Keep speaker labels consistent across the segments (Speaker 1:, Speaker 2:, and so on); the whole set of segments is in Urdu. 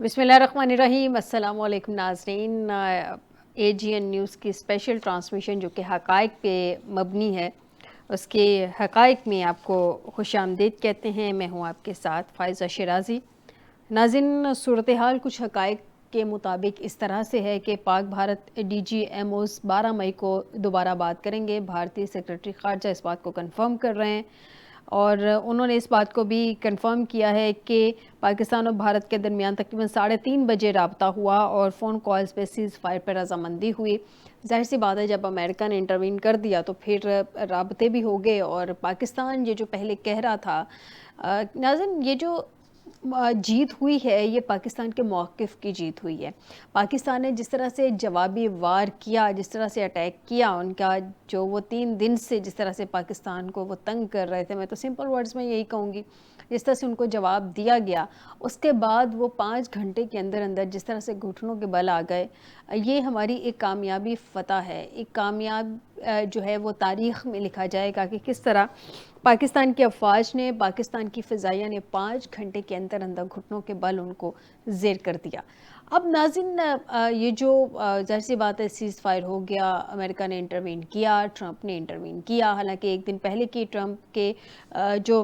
Speaker 1: بسم اللہ الرحمن الرحیم۔ السلام علیکم ناظرین، اے جی این نیوز کی اسپیشل ٹرانسمیشن جو کہ حقائق پہ مبنی ہے، اس کے حقائق میں آپ کو خوش آمدید کہتے ہیں۔ میں ہوں آپ کے ساتھ فائزہ شیرازی۔ ناظرین، صورتحال کچھ حقائق کے مطابق اس طرح سے ہے کہ Pak Bharat D G M Os 12 مئی کو دوبارہ بات کریں گے۔ بھارتی سیکرٹری خارجہ اس بات کو کنفرم کر رہے ہیں، اور انہوں نے اس بات کو بھی کنفرم کیا ہے کہ پاکستان اور بھارت کے درمیان تقریباً 3:30 بجے رابطہ ہوا اور فون کالز پہ سیز فائر پر رضامندی ہوئی۔ ظاہر سی بات ہے، جب امریکہ نے انٹروین کر دیا تو پھر رابطے بھی ہو گئے، اور پاکستان یہ جو پہلے کہہ رہا تھا، ناظرین یہ جو جیت ہوئی ہے یہ پاکستان کے موقف کی جیت ہوئی ہے۔ پاکستان نے جس طرح سے جوابی وار کیا، جس طرح سے اٹیک کیا، ان کا جو وہ 3 دن سے جس طرح سے پاکستان کو وہ تنگ کر رہے تھے، میں تو سمپل ورڈز میں یہی کہوں گی، جس طرح سے ان کو جواب دیا گیا، اس کے بعد وہ 5 گھنٹے کے اندر اندر جس طرح سے گھٹنوں کے بل آ گئے، یہ ہماری ایک کامیابی فتح ہے۔ ایک کامیاب جو ہے وہ تاریخ میں لکھا جائے گا کہ کس طرح پاکستان کی افواج نے، پاکستان کی فضائیہ نے 5 گھنٹے کے اندر اندر گھٹنوں کے بل ان کو زیر کر دیا۔ اب ناظرین، یہ جو ظاہر سی بات ہے، سیز فائر ہو گیا، امریکہ نے انٹروین کیا، ٹرمپ نے انٹروین کیا، حالانکہ ایک دن پہلے کی ٹرمپ کے جو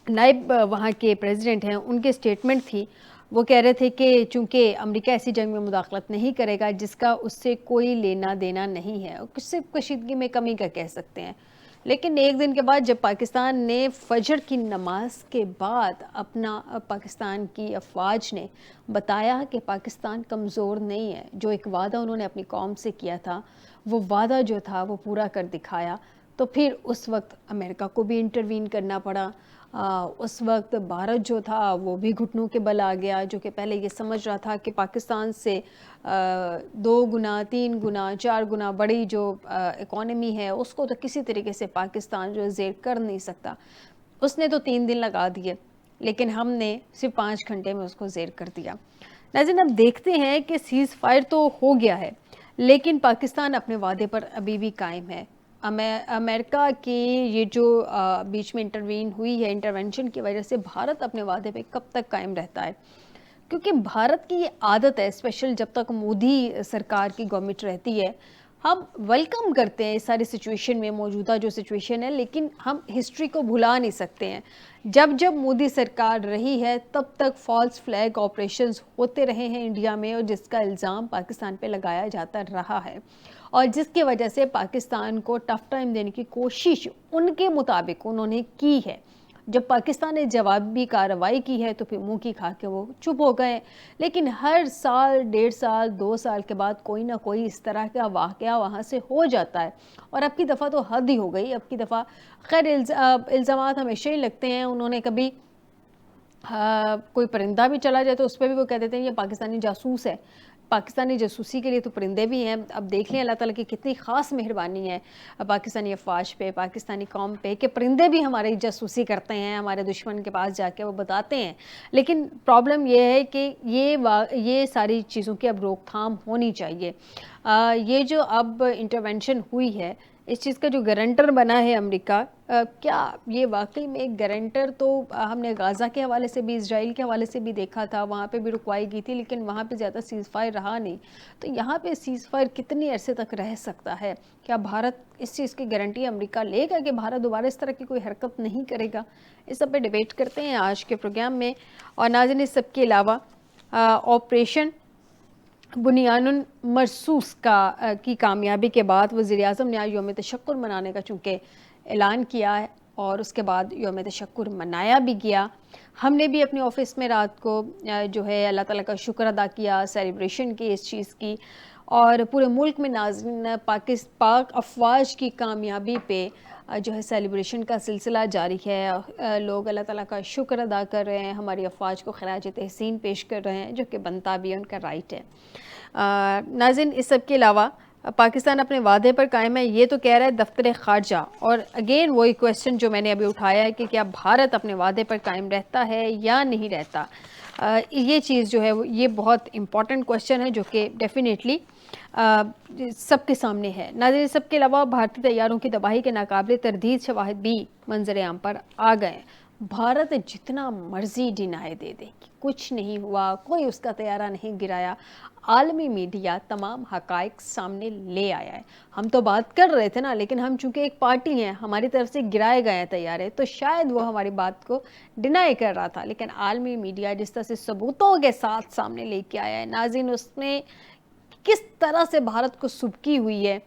Speaker 1: نائب وہاں کے پریزیڈنٹ ہیں ان کے سٹیٹمنٹ تھی، وہ کہہ رہے تھے کہ چونکہ امریکہ ایسی جنگ میں مداخلت نہیں کرے گا جس کا اس سے کوئی لینا دینا نہیں ہے، صرف کشیدگی میں کمی کا کہہ سکتے ہیں۔ لیکن ایک دن کے بعد جب پاکستان نے فجر کی نماز کے بعد پاکستان کی افواج نے بتایا کہ پاکستان کمزور نہیں ہے، جو ایک وعدہ انہوں نے اپنی قوم سے کیا تھا، وہ وعدہ جو تھا وہ پورا کر دکھایا، تو پھر اس وقت امریکہ کو بھی انٹروین کرنا پڑا۔ اس وقت بھارت جو تھا وہ بھی گھٹنوں کے بل آ گیا، جو کہ پہلے یہ سمجھ رہا تھا کہ پاکستان سے 2 گنا 3 گنا 4 گنا بڑی جو اکانومی ہے اس کو تو کسی طریقے سے پاکستان جو زیر کر نہیں سکتا۔ اس نے تو 3 دن لگا دیے، لیکن ہم نے صرف 5 گھنٹے میں اس کو زیر کر دیا۔ ناظرین، اب دیکھتے ہیں کہ سیز فائر تو ہو گیا ہے، لیکن پاکستان اپنے وعدے پر ابھی بھی قائم ہے۔ امریکہ کی یہ جو بیچ میں انٹروین ہوئی ہے، انٹرونشن کی وجہ سے بھارت اپنے وعدے پہ کب تک قائم رہتا ہے؟ کیونکہ بھارت کی یہ عادت ہے، اسپیشل جب تک مودی سرکار کی گورنمنٹ رہتی ہے، ہم ویلکم کرتے ہیں اس ساری سچویشن میں، موجودہ جو سچویشن ہے، لیکن ہم ہسٹری کو بھلا نہیں سکتے ہیں۔ جب جب مودی سرکار رہی ہے تب تک فالس فلیگ آپریشنز ہوتے رہے ہیں انڈیا میں، اور جس کا الزام پاکستان پہ لگایا جاتا رہا ہے، اور جس کی وجہ سے پاکستان کو ٹف ٹائم دینے کی کوشش ان کے مطابق انہوں نے کی ہے۔ جب پاکستان نے جوابی کارروائی کی ہے تو پھر منہ کی کھا کے وہ چپ ہو گئے، لیکن ہر سال 1.5 سال 2 سال کے بعد کوئی نہ کوئی اس طرح کا واقعہ وہاں سے ہو جاتا ہے، اور اب کی دفعہ تو حد ہی ہو گئی۔ اب کی دفعہ خیر الزامات ہمیشہ ہی لگتے ہیں، انہوں نے کبھی کوئی پرندہ بھی چلا جائے تو اس پہ بھی وہ کہہ دیتے ہیں یہ پاکستانی جاسوس ہے۔ پاکستانی جاسوسی کے لیے تو پرندے بھی ہیں۔ اب دیکھ لیں اللہ تعالیٰ کی کتنی خاص مہربانی ہے پاکستانی افواج پہ، پاکستانی قوم پہ، کہ پرندے بھی ہماری جاسوسی کرتے ہیں، ہمارے دشمن کے پاس جا کے وہ بتاتے ہیں۔ لیکن پرابلم یہ ہے کہ یہ ساری چیزوں کی اب روک تھام ہونی چاہیے۔ یہ جو اب انٹرونشن ہوئی ہے، اس چیز کا جو گارنٹر بنا ہے امریکہ، کیا یہ واقعی میں ایک گارنٹر تو ہم نے غازہ کے حوالے سے بھی، اسرائیل کے حوالے سے بھی دیکھا تھا، وہاں پہ بھی رکوائی گئی تھی، لیکن وہاں پہ زیادہ سیز فائر رہا نہیں۔ تو یہاں پہ سیز فائر کتنی عرصے تک رہ سکتا ہے؟ کیا بھارت اس چیز کی گارنٹی امریکہ لے گا کہ بھارت دوبارہ اس طرح کی کوئی حرکت نہیں کرے گا؟ اس سب پہ ڈیبیٹ کرتے ہیں آج کے پروگرام میں۔ اور ناظرین، اس سب کے علاوہ آپریشن بنیان مرصوص کی کامیابی کے بعد وزیر اعظم نے آج یوم تشکر منانے کا چونکہ اعلان کیا ہے، اور اس کے بعد یوم تشکر منایا بھی گیا۔ ہم نے بھی اپنے آفس میں رات کو جو ہے اللہ تعالیٰ کا شکر ادا کیا، سیلیبریشن کی اس چیز کی، اور پورے ملک میں ناظرین پاک افواج کی کامیابی پہ جو ہے سیلیبریشن کا سلسلہ جاری ہے۔ لوگ اللہ تعالیٰ کا شکر ادا کر رہے ہیں، ہماری افواج کو خراج تحسین پیش کر رہے ہیں، جو کہ بنتا بھی ہے، ان کا رائٹ ہے۔ ناظرین، اس سب کے علاوہ پاکستان اپنے وعدے پر قائم ہے، یہ تو کہہ رہا ہے دفتر خارجہ، اور اگین وہی کویسچن جو میں نے ابھی اٹھایا ہے کہ کیا بھارت اپنے وعدے پر قائم رہتا ہے یا نہیں رہتا؟ یہ چیز جو ہے یہ بہت امپورٹنٹ کویسچن ہے، جو کہ ڈیفینیٹلی سب کے سامنے ہے۔ ناظرین، سب کے علاوہ بھارتی طیاروں کی تباہی کے ناقابل تردید شواہد بھی منظر عام پر آ گئے ہیں۔ بھارت جتنا مرضی ڈینائی دے دے کہ کچھ نہیں ہوا، کوئی اس کا طیارہ نہیں گرایا، عالمی میڈیا تمام حقائق سامنے لے آیا ہے۔ ہم تو بات کر رہے تھے نا، لیکن ہم چونکہ ایک پارٹی ہیں، ہماری طرف سے گرائے گئے ہیں طیارے، تو شاید وہ ہماری بات کو ڈینائی کر رہا تھا، لیکن عالمی میڈیا جس طرح سے ثبوتوں کے ساتھ سامنے لے کے آیا ہے، ناظرین اس میں کس طرح سے بھارت کو سبکی ہوئی ہے،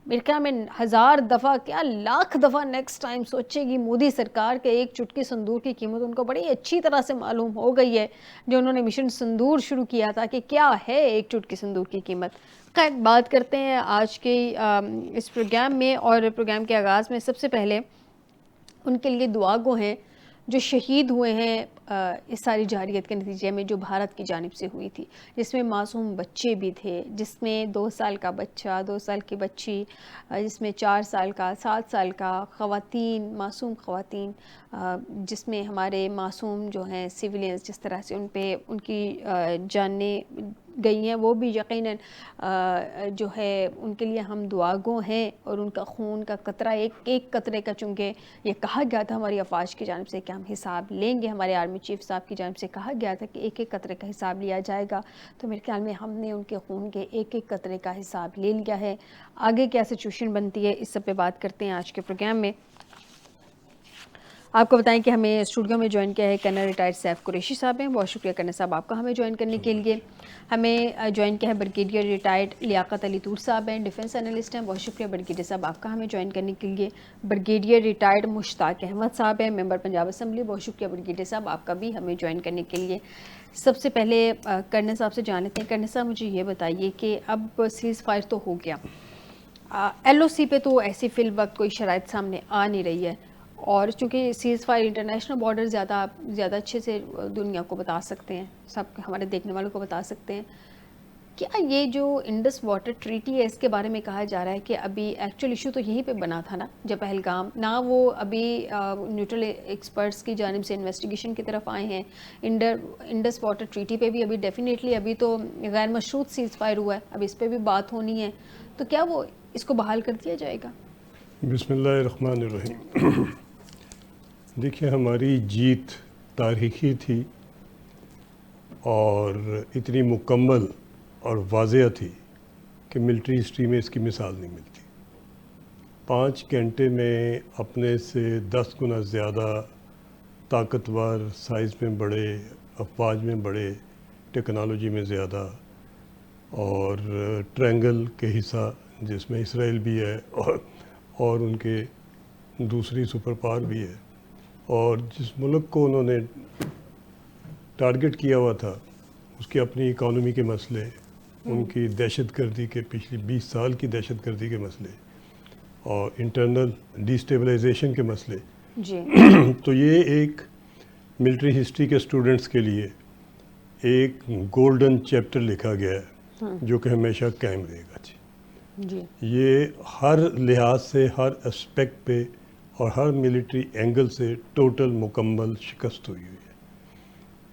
Speaker 1: میرے خیال میں 1000 دفعہ کیا لاکھ دفعہ نیکسٹ ٹائم سوچے گی مودی سرکار کے ایک چٹکی سندور کی قیمت ان کو بڑی اچھی طرح سے معلوم ہو گئی ہے، جو انہوں نے مشن سندور شروع کیا تھا کہ کیا ہے ایک چٹکی سندور کی قیمت۔ خیر بات کرتے ہیں آج کے اس پروگرام میں، اور پروگرام کے آغاز میں سب سے پہلے ان کے لیے دعا گو ہیں جو شہید ہوئے ہیں اس ساری جارحیت کے نتیجے میں جو بھارت کی جانب سے ہوئی تھی، جس میں معصوم بچے بھی تھے، جس میں 2 سال کا بچہ، 2 سال کی بچی، جس میں 4 سال کا، 7 سال کا، خواتین، معصوم خواتین، جس میں ہمارے معصوم جو ہیں سیولینز جس طرح سے ان پہ ان کی جانیں گئی ہیں، وہ بھی یقیناً جو ہے ان کے لیے ہم دعا گو ہیں، اور ان کا خون کا قطرہ ایک ایک قطرے کا، چونکہ یہ کہا گیا تھا ہماری افواج کی جانب سے کہ ہم حساب لیں گے، ہمارے آرمی چیف صاحب کی جانب سے کہا گیا تھا کہ ایک ایک قطرے کا حساب لیا جائے گا، تو میرے خیال میں ہم نے ان کے خون کے ایک ایک قطرے کا حساب لے لیا ہے۔ آگے کیا سچویشن بنتی ہے اس سب پہ بات کرتے ہیں آج کے پروگرام میں۔ آپ کو بتائیں کہ ہمیں اسٹوڈیو میں جوائن کیا ہے کرنل ریٹائرڈ سیف قریشی صاحب ہیں، بہت شکریہ کرنل صاحب آپ کا ہمیں جوائن کرنے کے لیے۔ ہمیں جوائن کیا ہے بریگیڈیئر ریٹائرڈ لیاقت علی طور صاحب ہیں، ڈیفنس انالسٹ ہیں، بہت شکریہ بریگیڈیئر صاحب آپ کا ہمیں جوائن کرنے کے لیے۔ بریگیڈیئر ریٹائرڈ مشتاق احمد صاحب ہیں، ممبر پنجاب اسمبلی، بہت شکریہ بریگیڈیئر صاحب آپ کا بھی ہمیں جوائن کرنے کے لیے۔ سب سے پہلے کرنل صاحب سے جان لیتے ہیں۔ کرنل صاحب مجھے یہ بتائیے کہ اب سیز فائر تو ہو گیا، ایل او سی پہ تو ایسی فی الوقت کوئی شرائط سامنے آ نہیں رہی ہے، اور چونکہ سیز فائر انٹرنیشنل بارڈر زیادہ اچھے سے دنیا کو بتا سکتے ہیں، سب ہمارے دیکھنے والوں کو بتا سکتے ہیں، کیا یہ جو انڈس واٹر ٹریٹی ہے اس کے بارے میں کہا جا رہا ہے کہ ابھی ایکچوئل ایشو تو یہیں پہ بنا تھا نا جب پہلگام، نہ وہ ابھی نیوٹرل ایکسپرٹس کی جانب سے انویسٹیگیشن کی طرف آئے ہیں، انڈس واٹر ٹریٹی پہ بھی ابھی ڈیفینیٹلی ابھی تو غیر مشروط سیز فائر ہوا ہے، اب اس پہ بھی بات ہونی ہے، تو کیا وہ اس کو بحال کر دیا جائے گا؟
Speaker 2: بسم اللہ الرحمن الرحیم۔ دیکھیں ہماری جیت تاریخی تھی اور اتنی مکمل اور واضح تھی کہ ملٹری ہسٹری میں اس کی مثال نہیں ملتی۔ 5 گھنٹے میں اپنے سے 10 گنا زیادہ طاقتور، سائز میں بڑے، افواج میں بڑے، ٹیکنالوجی میں زیادہ، اور ٹرینگل کے حصہ جس میں اسرائیل بھی ہے اور ان کے دوسری سپر پاور بھی ہے، اور جس ملک کو انہوں نے ٹارگٹ کیا ہوا تھا اس کی اپنی اکانومی کے مسئلے، ان کی دہشت گردی کے پچھلی 20 سال کی دہشت گردی کے مسئلے اور انٹرنل ڈی اسٹیبلائزیشن کے مسئلے،
Speaker 1: جی
Speaker 2: تو یہ ایک ملٹری ہسٹری کے اسٹوڈنٹس کے لیے ایک گولڈن چیپٹر لکھا گیا ہے جو کہ ہمیشہ قائم رہے گا۔
Speaker 1: جی
Speaker 2: یہ ہر لحاظ سے، ہر اسپیکٹ پہ اور ہر ملٹری اینگل سے ٹوٹل مکمل شکست ہوئی ہے،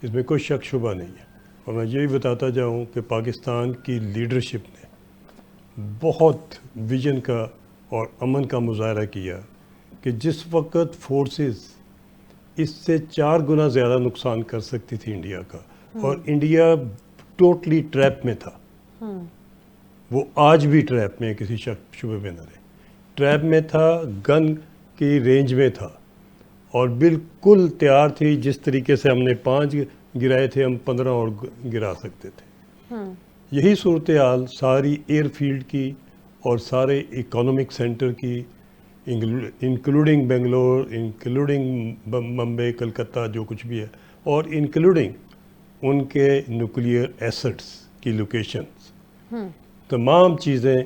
Speaker 2: اس میں کوئی شک شبہ نہیں ہے۔ اور میں یہ بھی بتاتا جاؤں کہ پاکستان کی لیڈرشپ نے بہت ویژن کا اور امن کا مظاہرہ کیا کہ جس وقت فورسز اس سے 4 گنا زیادہ نقصان کر سکتی تھی انڈیا کا، اور انڈیا ٹوٹلی ٹریپ میں تھا، وہ آج بھی ٹریپ میں، کسی شک شبہ میں نہ رہے، ٹریپ میں تھا، گن کی رینج میں تھا، اور بالکل تیار تھی، جس طریقے سے ہم نے 5 گرائے تھے ہم 15 اور گرا سکتے تھے۔ یہی صورتحال ساری ایئر فیلڈ کی اور سارے اکنامک سینٹر کی، انکلوڈنگ بنگلور، انکلوڈنگ ممبئی، کلکتہ، جو کچھ بھی ہے، اور انکلوڈنگ ان کے نیوکلیئر ایسٹس کی لوکیشنز، تمام چیزیں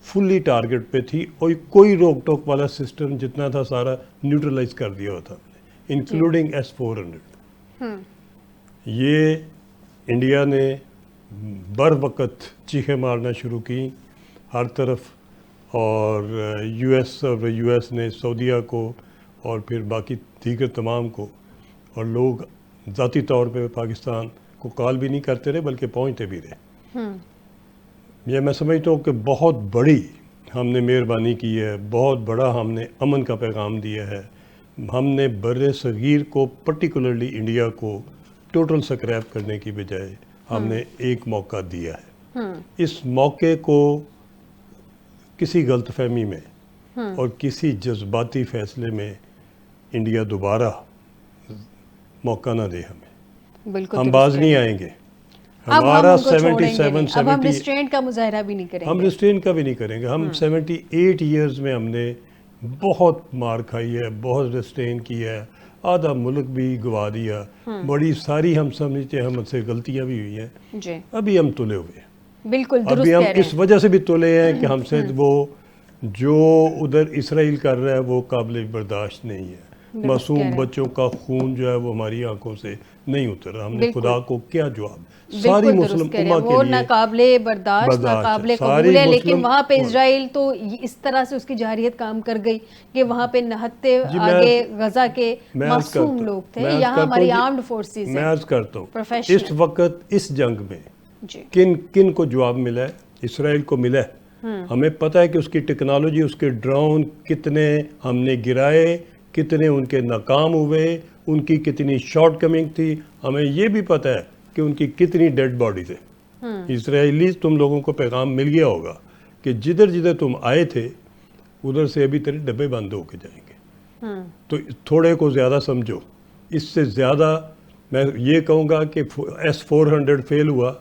Speaker 2: فلی ٹارگٹ پہ تھی، اور کوئی روک ٹوک والا سسٹم جتنا تھا سارا نیوٹرلائز کر دیا ہوتا ہم نے، انکلوڈنگ S-400۔ یہ انڈیا نے بر وقت چیخیں مارنا شروع کی ہر طرف، اور یو ایس نے سعودیہ کو اور پھر باقی دیگر تمام کو، اور لوگ ذاتی طور پہ پاکستان کو کال بھی نہیں کرتے رہے بلکہ پہنچتے بھی رہے۔ یہ میں سمجھتا ہوں کہ بہت بڑی ہم نے مہربانی کی ہے، بہت بڑا ہم نے امن کا پیغام دیا ہے، ہم نے بر صغیر کو پرٹیکولرلی انڈیا کو ٹوٹل سکریپ کرنے کی بجائے ہم نے ایک موقع دیا ہے. اس موقع کو کسی غلط فہمی میں اور کسی جذباتی فیصلے میں انڈیا دوبارہ موقع نہ دے ہمیں.
Speaker 1: بالکل
Speaker 2: ہم باز نہیں آئیں گے.
Speaker 1: ہمارا 77 اب ہم ریسٹرینٹ کا مظاہرہ بھی نہیں کریں گے.
Speaker 2: ہم ریسٹرینٹ کا بھی نہیں کریں گے. ہم 78 ایئرز میں ہم نے بہت مار کھائی ہے, بہت ریسٹرین کیا ہے, آدھا ملک بھی گوا دیا, بڑی ساری ہم سمجھتے ہیں ہم سے غلطیاں بھی ہوئی ہیں.
Speaker 1: جی
Speaker 2: ابھی ہم تلے ہوئے ہیں,
Speaker 1: بالکل درست
Speaker 2: ابھی ہم
Speaker 1: کہہ رہے
Speaker 2: اس وجہ سے بھی تلے ہیں کہ ہم سے وہ جو ادھر اسرائیل کر رہا ہے وہ قابل برداشت نہیں ہے. معصوم بچوں کا خون جو ہے وہ ہماری آنکھوں سے نہیں اتر. ہم نے خدا کو کیا جواب, ساری مسلم امہ
Speaker 1: وہ
Speaker 2: کے لیے
Speaker 1: ناقابل برداشت, ناقابل قبول ہے, لیکن وہاں پہ اسرائیل تو اس طرح سے اس کی جارحیت کام کر گئی کہ وہاں پہ نہتے آگے غزہ کے معصوم لوگ تھے. یہاں ہماری آرمڈ فورسز ہیں.
Speaker 2: میں عرض کرتا ہوں اس وقت اس جنگ میں کن کن کو جواب ملا ہے؟ اسرائیل کو ملا ہے. ہمیں پتہ ہے کہ اس کی ٹیکنالوجی, اس کے ڈرون کتنے ہم نے گرائے, کتنے ان کے ناکام ہوئے, ان کی کتنی شارٹ کمنگ تھی. ہمیں یہ بھی پتہ ہے کہ ان کی کتنی ڈیڈ باڈی تھے. اسرائیلی تم لوگوں کو پیغام مل گیا ہوگا کہ جدھر جدھر تم آئے تھے ادھر سے ابھی تیرے ڈبے بند ہو کے جائیں گے. تو تھوڑے کو زیادہ سمجھو. اس سے زیادہ میں یہ کہوں گا کہ S-400 فیل ہوا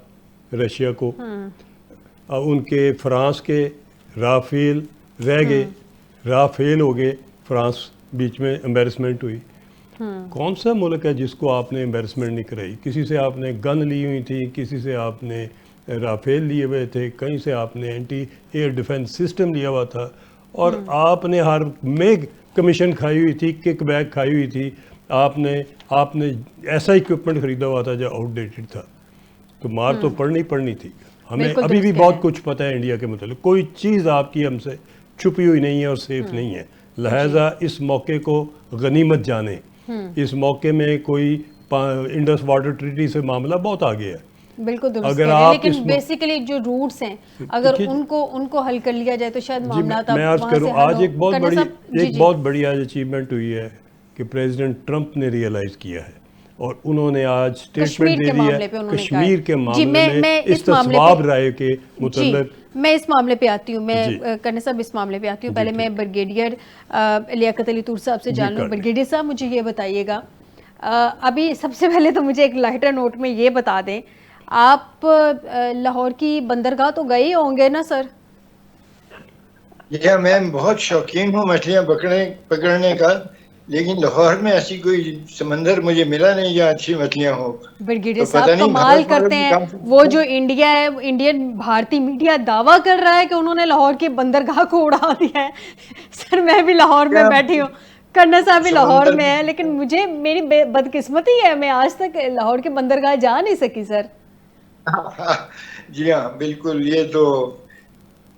Speaker 2: رشیا کو, ان کے فرانس کے رافیل رہ گئے, رافیل ہو گئے فرانس, بیچ میں امبیرسمنٹ ہوئی. کون سا ملک ہے جس کو آپ نے امبیرسمنٹ نہیں کرائی؟ کسی سے آپ نے گن لی ہوئی تھی, کسی سے آپ نے رافیل لیے ہوئے تھے, کہیں سے آپ نے اینٹی ایئر ڈیفنس سسٹم لیا ہوا تھا, اور آپ نے ہر میں کمیشن کھائی ہوئی تھی, کک بیک کھائی ہوئی تھی. آپ نے ایسا اکوپمنٹ خریدا ہوا تھا جو آؤٹ ڈیٹڈ تھا. تو مار تو پڑنی تھی. ہمیں ابھی بھی بہت کچھ پتہ ہے انڈیا کے متعلق. کوئی چیز آپ کی ہم سے چھپی ہوئی نہیں ہے اور سیف نہیں ہے. لہٰذا اس موقع کو غنیمت جانیں. اس موقع میں کوئی انڈس واٹر ٹریٹی سے معاملہ بہت آگے ہے.
Speaker 1: بالکل درست کہہ رہے ہیں, لیکن بیسیکلی جو روٹس ہیں اگر ان کو حل کر لیا جائے تو شاید معاملات
Speaker 2: میں عرض کروں, آج ایک بہت بڑی آج اچیومنٹ ہوئی ہے کہ پریزیڈنٹ ٹرمپ نے ریئلائز کیا ہے, اور انہوں نے آج اسٹیٹمنٹ دے دی ہے کشمیر کے معاملے میں استصواب رائے کے متعلق.
Speaker 1: میں اس معاملے پہ آتی ہوں, میں کرنے صاحب اس معاملے پہ آتی ہوں. پہلے میں بریگیڈیئر لیاقت علی طور صاحب سے جان لوں. بریگیڈیئر صاحب مجھے یہ بتائیے گا, ابھی سب سے پہلے تو مجھے ایک لائٹر نوٹ میں یہ بتا دیں, آپ لاہور کی بندرگاہ تو گئے ہوں گے نا سر؟
Speaker 3: میں بہت شوقین ہوں مچھلیاں پکڑنے کا, لیکن لاہور میں ایسی کوئی سمندر مجھے ملا نہیں جہاں اچھی مچھلیاں ہوں.
Speaker 1: بریگیڈیئر صاحب کمال کرتے ہیں. وہ جو انڈیا ہے, انڈین بھارتی میڈیا دعویٰ کر رہا ہے کہ انہوں نے لاہور کی بندرگاہ کو اڑا دیا ہے. سر میں بھی لاہور میں بیٹھی ہوں, کرنا صاحب بھی لاہور میں ہے, لیکن مجھے میری بدقسمتی ہے, میں آج تک لاہور کی بندرگاہ جا نہیں سکی سر.
Speaker 3: جی ہاں بالکل. یہ تو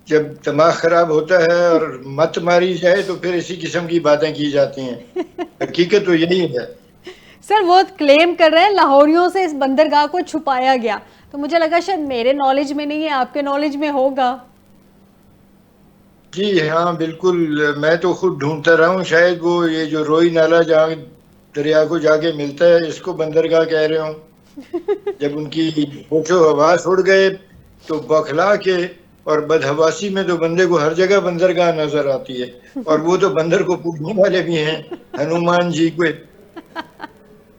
Speaker 3: جب دماغ خراب ہوتا ہے اور مت ماری جائے تو پھر اسی قسم کی باتیں کی جاتی ہیں. حقیقت تو یہی ہے.
Speaker 1: سر وہ کلیم کر رہے ہیں لاہوریوں سے اس بندرگاہ کو چھپایا گیا, تو مجھے لگا شاید میرے نالج میں نہیں ہے, آپ کے نالج میں ہوگا.
Speaker 3: جی ہاں بالکل, میں تو خود ڈھونڈتا رہا ہوں. شاید وہ یہ جو روئی نالا جہاں دریا کو جا کے ملتا ہے اس کو بندرگاہ کہہ رہے ہوں. جب ان کی ہوش و حواس اڑ گئے تو بوکھلا کے اور بدحواسی میں تو بندے کو ہر جگہ بندرگاہ نظر آتی ہے, اور وہ تو بندر کو پوچھنے والے بھی ہیں, ہنومان جی کو.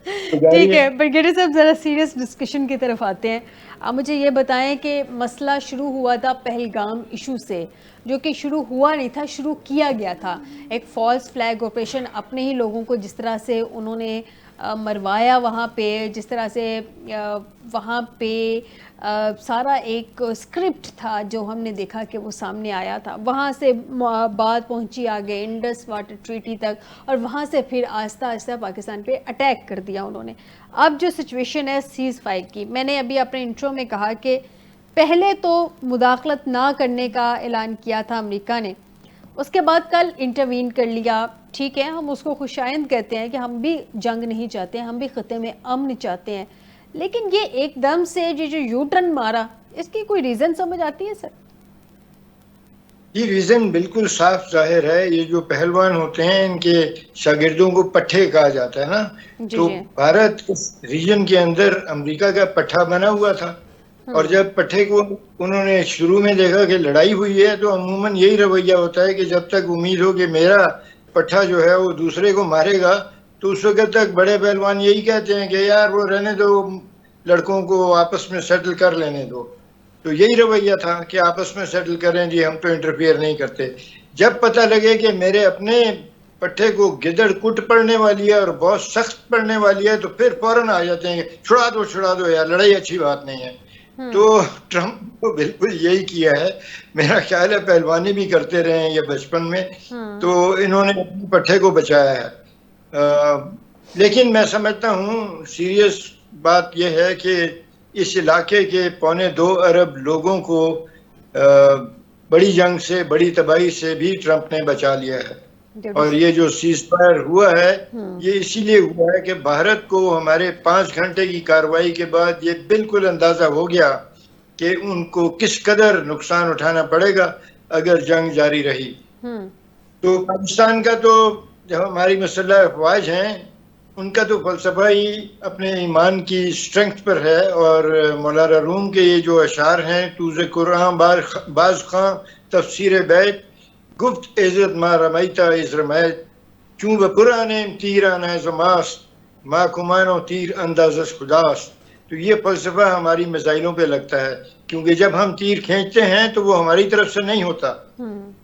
Speaker 1: ٹھیک ہے بریگیڈیئر صاحب, ذرا سیریس ڈسکشن کی طرف آتے ہیں. آپ مجھے یہ بتائیں کہ مسئلہ شروع ہوا تھا پہلگام ایشو سے, جو کہ شروع ہوا نہیں تھا, شروع کیا گیا تھا ایک فالس فلیگ آپریشن. اپنے ہی لوگوں کو جس طرح سے انہوں نے مروایا وہاں پہ, جس طرح سے وہاں پہ سارا ایک اسکرپٹ تھا جو ہم نے دیکھا کہ وہ سامنے آیا تھا. وہاں سے بات پہنچی آگے انڈس واٹر ٹریٹی تک, اور وہاں سے پھر آہستہ آہستہ پاکستان پہ اٹیک کر دیا انہوں نے. اب جو سچویشن ہے سیز فائر کی, میں نے ابھی اپنے انٹرو میں کہا کہ پہلے تو مداخلت نہ کرنے کا اعلان کیا تھا امریکہ نے, اس کے بعد کل انٹروین کر لیا. ٹھیک ہے, ہم اس کو خوشائند کہتے ہیں کہ ہم بھی جنگ نہیں چاہتے ہیں, ہم بھی خطے میں امن چاہتے ہیں, لیکن یہ ایک دم سے جو یو ٹرن مارا, اس کی کوئی ریزن سمجھ آتی ہے سر؟
Speaker 3: یہ ریزن بالکل صاف ظاہر ہے. یہ جو پہلوان ہوتے ہیں ان کے شاگردوں کو پٹھے کہا جاتا ہے نا. تو بھارت اس ریجن کے اندر امریکہ کا پٹھا بنا ہوا تھا, اور جب پٹھے کو انہوں نے شروع میں دیکھا کہ لڑائی ہوئی ہے تو عموماً یہی رویہ ہوتا ہے کہ جب تک امید ہو کہ میرا پٹھا جو ہے وہ دوسرے کو مارے گا تو اس وقت تک بڑے پہلوان یہی کہتے ہیں کہ یار وہ رہنے دو, لڑکوں کو آپس میں سیٹل کر لینے دو. تو یہی رویہ تھا کہ آپس میں سیٹل کریں جی, ہم تو انٹرفیئر نہیں کرتے. جب پتہ لگے کہ میرے اپنے پٹھے کو گدڑ کٹ پڑنے والی ہے اور بہت سخت پڑنے والی ہے تو پھر فوراً آ جاتے ہیں کہ چھڑا دو یار, لڑائی اچھی بات نہیں ہے. تو ٹرمپ کو بالکل یہی کیا ہے. میرا خیال ہے پہلوانی بھی کرتے رہے ہیں یہ بچپن میں, تو انہوں نے اپنے پٹھے کو بچایا ہے. لیکن میں سمجھتا ہوں سیریس بات یہ ہے کہ اس علاقے کے 2.25 ارب لوگوں کو بڑی جنگ سے, بڑی تباہی سے بھی ٹرمپ نے بچا لیا ہے. اور یہ جو سیز فائر ہوا ہے یہ اسی لیے ہوا ہے کہ بھارت کو ہمارے 5 گھنٹے کی کارروائی کے بعد یہ بالکل اندازہ ہو گیا کہ ان کو کس قدر نقصان اٹھانا پڑے گا اگر جنگ جاری رہی. تو پاکستان کا تو جو ہماری مسلح افواج ہیں ان کا تو فلسفہ ہی اپنے ایمان کی اسٹرنگتھ پر ہے. اور مولانا روم کے یہ جو اشعار ہیں, توز قرآن باز خاں تفسیر بیت, گفت عزت ما رمیتا از رمیت, چون به قرآن تیران ہے زماست, ما کمانو تیر اندازش خداست. تو یہ فلسفہ ہماری میزائلوں پہ لگتا ہے, کیونکہ جب ہم تیر کھینچتے ہیں تو وہ ہماری طرف سے نہیں ہوتا,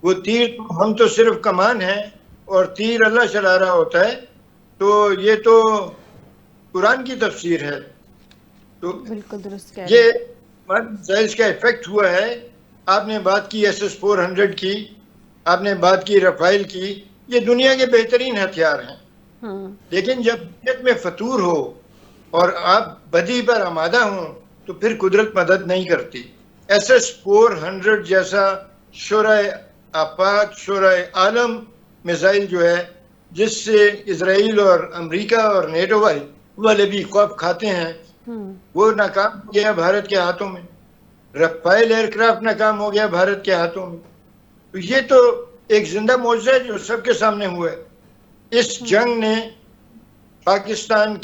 Speaker 3: وہ تیر ہم تو صرف کمان ہیں اور تیر اللہ چلا رہا ہوتا ہے. تو یہ تو قرآن کی تفسیر ہے. تو
Speaker 1: بالکل درست
Speaker 3: یہ میزائلز کا ایفیکٹ ہوا ہے. آپ نے بات کی SS-400 کی, آپ نے بات کی رفائل کی, یہ دنیا کے بہترین ہتھیار ہیں. لیکن جب نیت میں فطور ہو اور آپ بدی پر آمادہ ہوں تو پھر قدرت مدد نہیں کرتی. SS-400 جیسا شورائے آفاق, شورائے عالم میزائل جو ہے, جس سے اسرائیل اور امریکہ اور نیٹو والے بھی خوف کھاتے ہیں, وہ ناکام ہو گیا بھارت کے ہاتھوں میں. رفائل ایئر کرافٹ ناکام ہو گیا بھارت کے ہاتھوں میں. تو یہ تو ایک زندہ معجزہ ہے جو سب کے سامنے ہوا ہے. اس جنگ نے پاکستان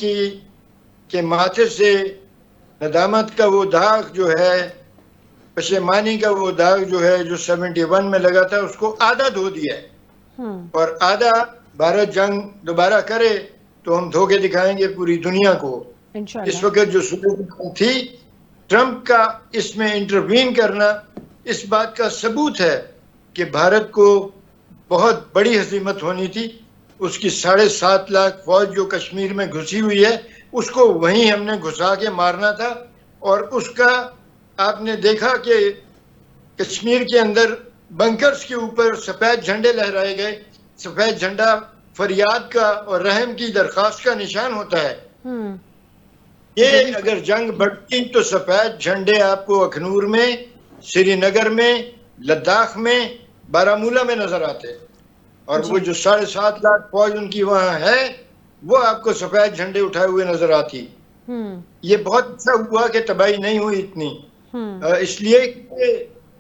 Speaker 3: کے ماتھے سے ندامت کا وہ داغ جو ہے, پشیمانی کا وہ داغ جو ہے جو 71 میں لگا تھا, اس کو آدھا دھو دیا ہے. اور آدھا بھارت جنگ دوبارہ کرے تو ہم دھو کے دکھائیں گے پوری دنیا کو. اس وقت جو صورت تھی, ٹرمپ کا اس میں انٹروین کرنا اس بات کا ثبوت ہے کہ بھارت کو بہت بڑی ہزیمت ہونی تھی. اس کی 7.5 لاکھ فوج جو کشمیر میں گھسی ہوئی ہے, اس کو وہیں ہم نے گھسا کے مارنا تھا. اور اس کا آپ نے دیکھا کہ کشمیر کے اندر بنکرز کے اوپر سفید جھنڈے لہرائے گئے. سفید جھنڈا فریاد کا اور رحم کی درخواست کا نشان ہوتا ہے. یہ اگر جنگ بڑھتی تو سفید جھنڈے آپ کو اخنور میں, سری نگر میں, لداخ میں, بارامولہ میں نظر آتے. اور وہ جو 7.5 لاکھ فوج ان کی وہاں ہے, وہ آپ کو سفید جھنڈے اٹھائے ہوئے نظر آتی. یہ بہت اچھا ہوا کہ تباہی نہیں ہوئی اتنی, اس لیے کہ